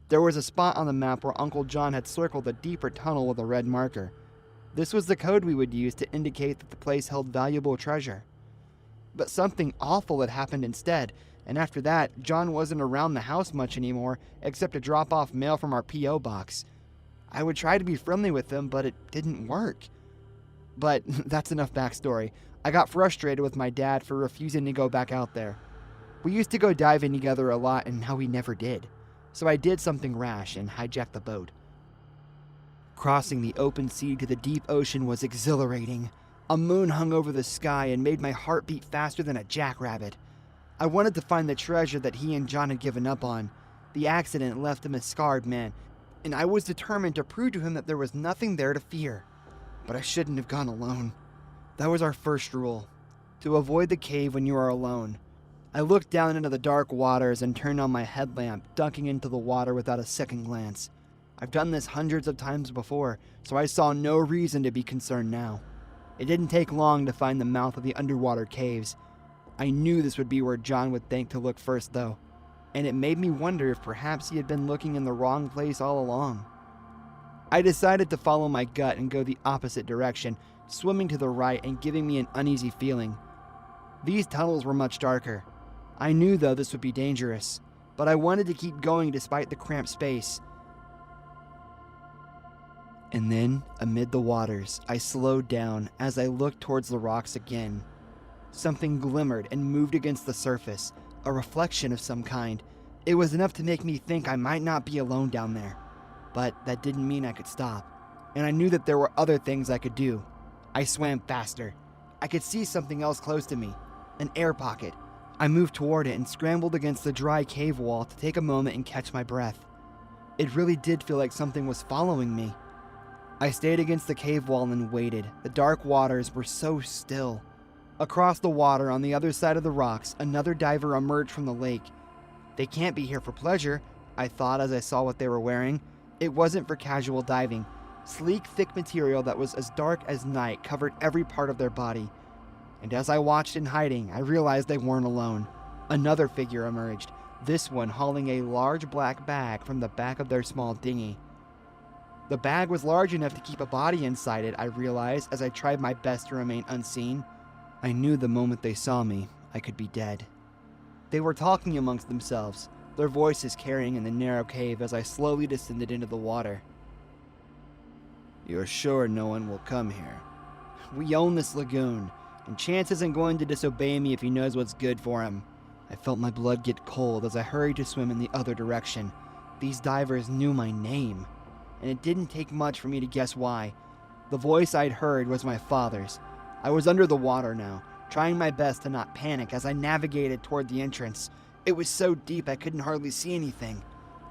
There was a spot on the map where Uncle John had circled a deeper tunnel with a red marker. This was the code we would use to indicate that the place held valuable treasure. But something awful had happened instead, and after that, John wasn't around the house much anymore, except to drop off mail from our P.O. box. I would try to be friendly with him, but it didn't work. But that's enough backstory. I got frustrated with my dad for refusing to go back out there. We used to go diving together a lot, and now he never did. So I did something rash and hijacked the boat. Crossing the open sea to the deep ocean was exhilarating. A moon hung over the sky and made my heart beat faster than a jackrabbit. I wanted to find the treasure that he and John had given up on. The accident left him a scarred man, and I was determined to prove to him that there was nothing there to fear. But I shouldn't have gone alone. That was our first rule, to avoid the cave when you are alone. I looked down into the dark waters and turned on my headlamp, dunking into the water without a second glance. I've done this hundreds of times before, so I saw no reason to be concerned now. It didn't take long to find the mouth of the underwater caves. I knew this would be where John would think to look first, though, and it made me wonder if perhaps he had been looking in the wrong place all along. I decided to follow my gut and go the opposite direction, swimming to the right and giving me an uneasy feeling. These tunnels were much darker. I knew, though, this would be dangerous, but I wanted to keep going despite the cramped space. And then, amid the waters, I slowed down as I looked towards the rocks again. Something glimmered and moved against the surface, a reflection of some kind. It was enough to make me think I might not be alone down there. But that didn't mean I could stop, and I knew that there were other things I could do. I swam faster. I could see something else close to me, an air pocket. I moved toward it and scrambled against the dry cave wall to take a moment and catch my breath. It really did feel like something was following me. I stayed against the cave wall and waited. The dark waters were so still. Across the water, on the other side of the rocks, another diver emerged from the lake. They can't be here for pleasure, I thought as I saw what they were wearing. It wasn't for casual diving. Sleek, thick material that was as dark as night covered every part of their body. And as I watched in hiding, I realized they weren't alone. Another figure emerged, this one hauling a large black bag from the back of their small dinghy. The bag was large enough to keep a body inside it, I realized as I tried my best to remain unseen. I knew the moment they saw me, I could be dead. They were talking amongst themselves, their voices carrying in the narrow cave as I slowly descended into the water. You're sure no one will come here? We own this lagoon, and Chance isn't going to disobey me if he knows what's good for him. I felt my blood get cold as I hurried to swim in the other direction. These divers knew my name, and it didn't take much for me to guess why. The voice I'd heard was my father's. I was under the water now, trying my best to not panic as I navigated toward the entrance. It was so deep I couldn't hardly see anything.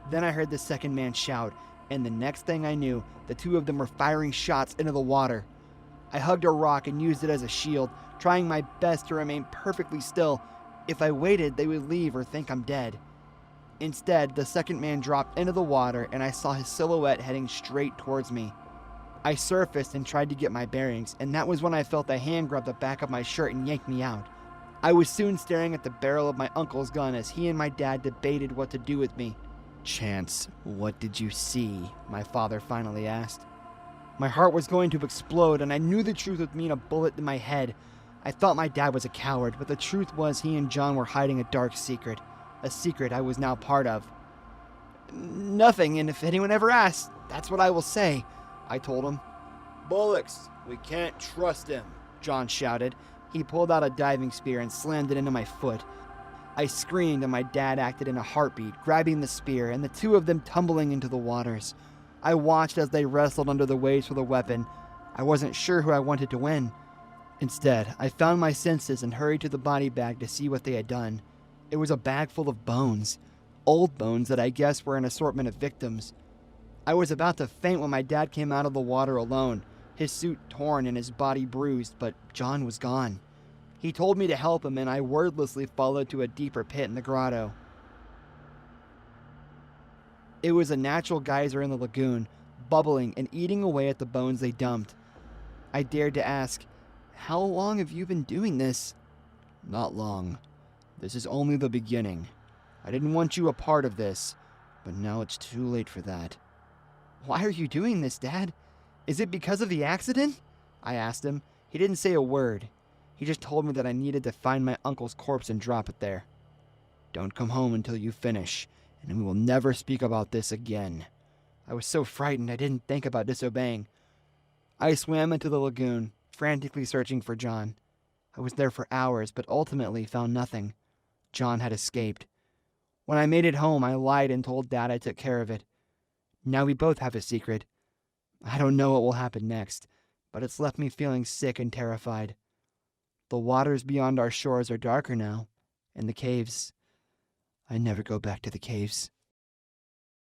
Then I heard the second man shout, and the next thing I knew, the two of them were firing shots into the water. I hugged a rock and used it as a shield, trying my best to remain perfectly still. If I waited, they would leave or think I'm dead. Instead, the second man dropped into the water, and I saw his silhouette heading straight towards me. I surfaced and tried to get my bearings, and that was when I felt a hand grab the back of my shirt and yank me out. I was soon staring at the barrel of my uncle's gun as he and my dad debated what to do with me. "Chance, what did you see?" my father finally asked. My heart was going to explode, and I knew the truth would mean a bullet in my head. I thought my dad was a coward, but the truth was he and John were hiding a dark secret, a secret I was now part of. "Nothing, and if anyone ever asks, that's what I will say," I told him. "Bullocks, we can't trust him," John shouted. He pulled out a diving spear and slammed it into my foot. I screamed, and my dad acted in a heartbeat, grabbing the spear, and the two of them tumbling into the waters. I watched as they wrestled under the waves for the weapon. I wasn't sure who I wanted to win. Instead, I found my senses and hurried to the body bag to see what they had done. It was a bag full of bones. Old bones that I guessed were an assortment of victims. I was about to faint when my dad came out of the water alone, his suit torn and his body bruised, but John was gone. He told me to help him, and I wordlessly followed to a deeper pit in the grotto. It was a natural geyser in the lagoon, bubbling and eating away at the bones they dumped. I dared to ask, "How long have you been doing this?" "Not long. This is only the beginning. I didn't want you a part of this, but now it's too late for that." "Why are you doing this, Dad? Is it because of the accident?" I asked him. He didn't say a word. He just told me that I needed to find my uncle's corpse and drop it there. "Don't come home until you finish, and we will never speak about this again." I was so frightened I didn't think about disobeying. I swam into the lagoon, frantically searching for John. I was there for hours, but ultimately found nothing. John had escaped. When I made it home, I lied and told Dad I took care of it. Now we both have a secret. I don't know what will happen next, but it's left me feeling sick and terrified. The waters beyond our shores are darker now, and the caves. I never go back to the caves.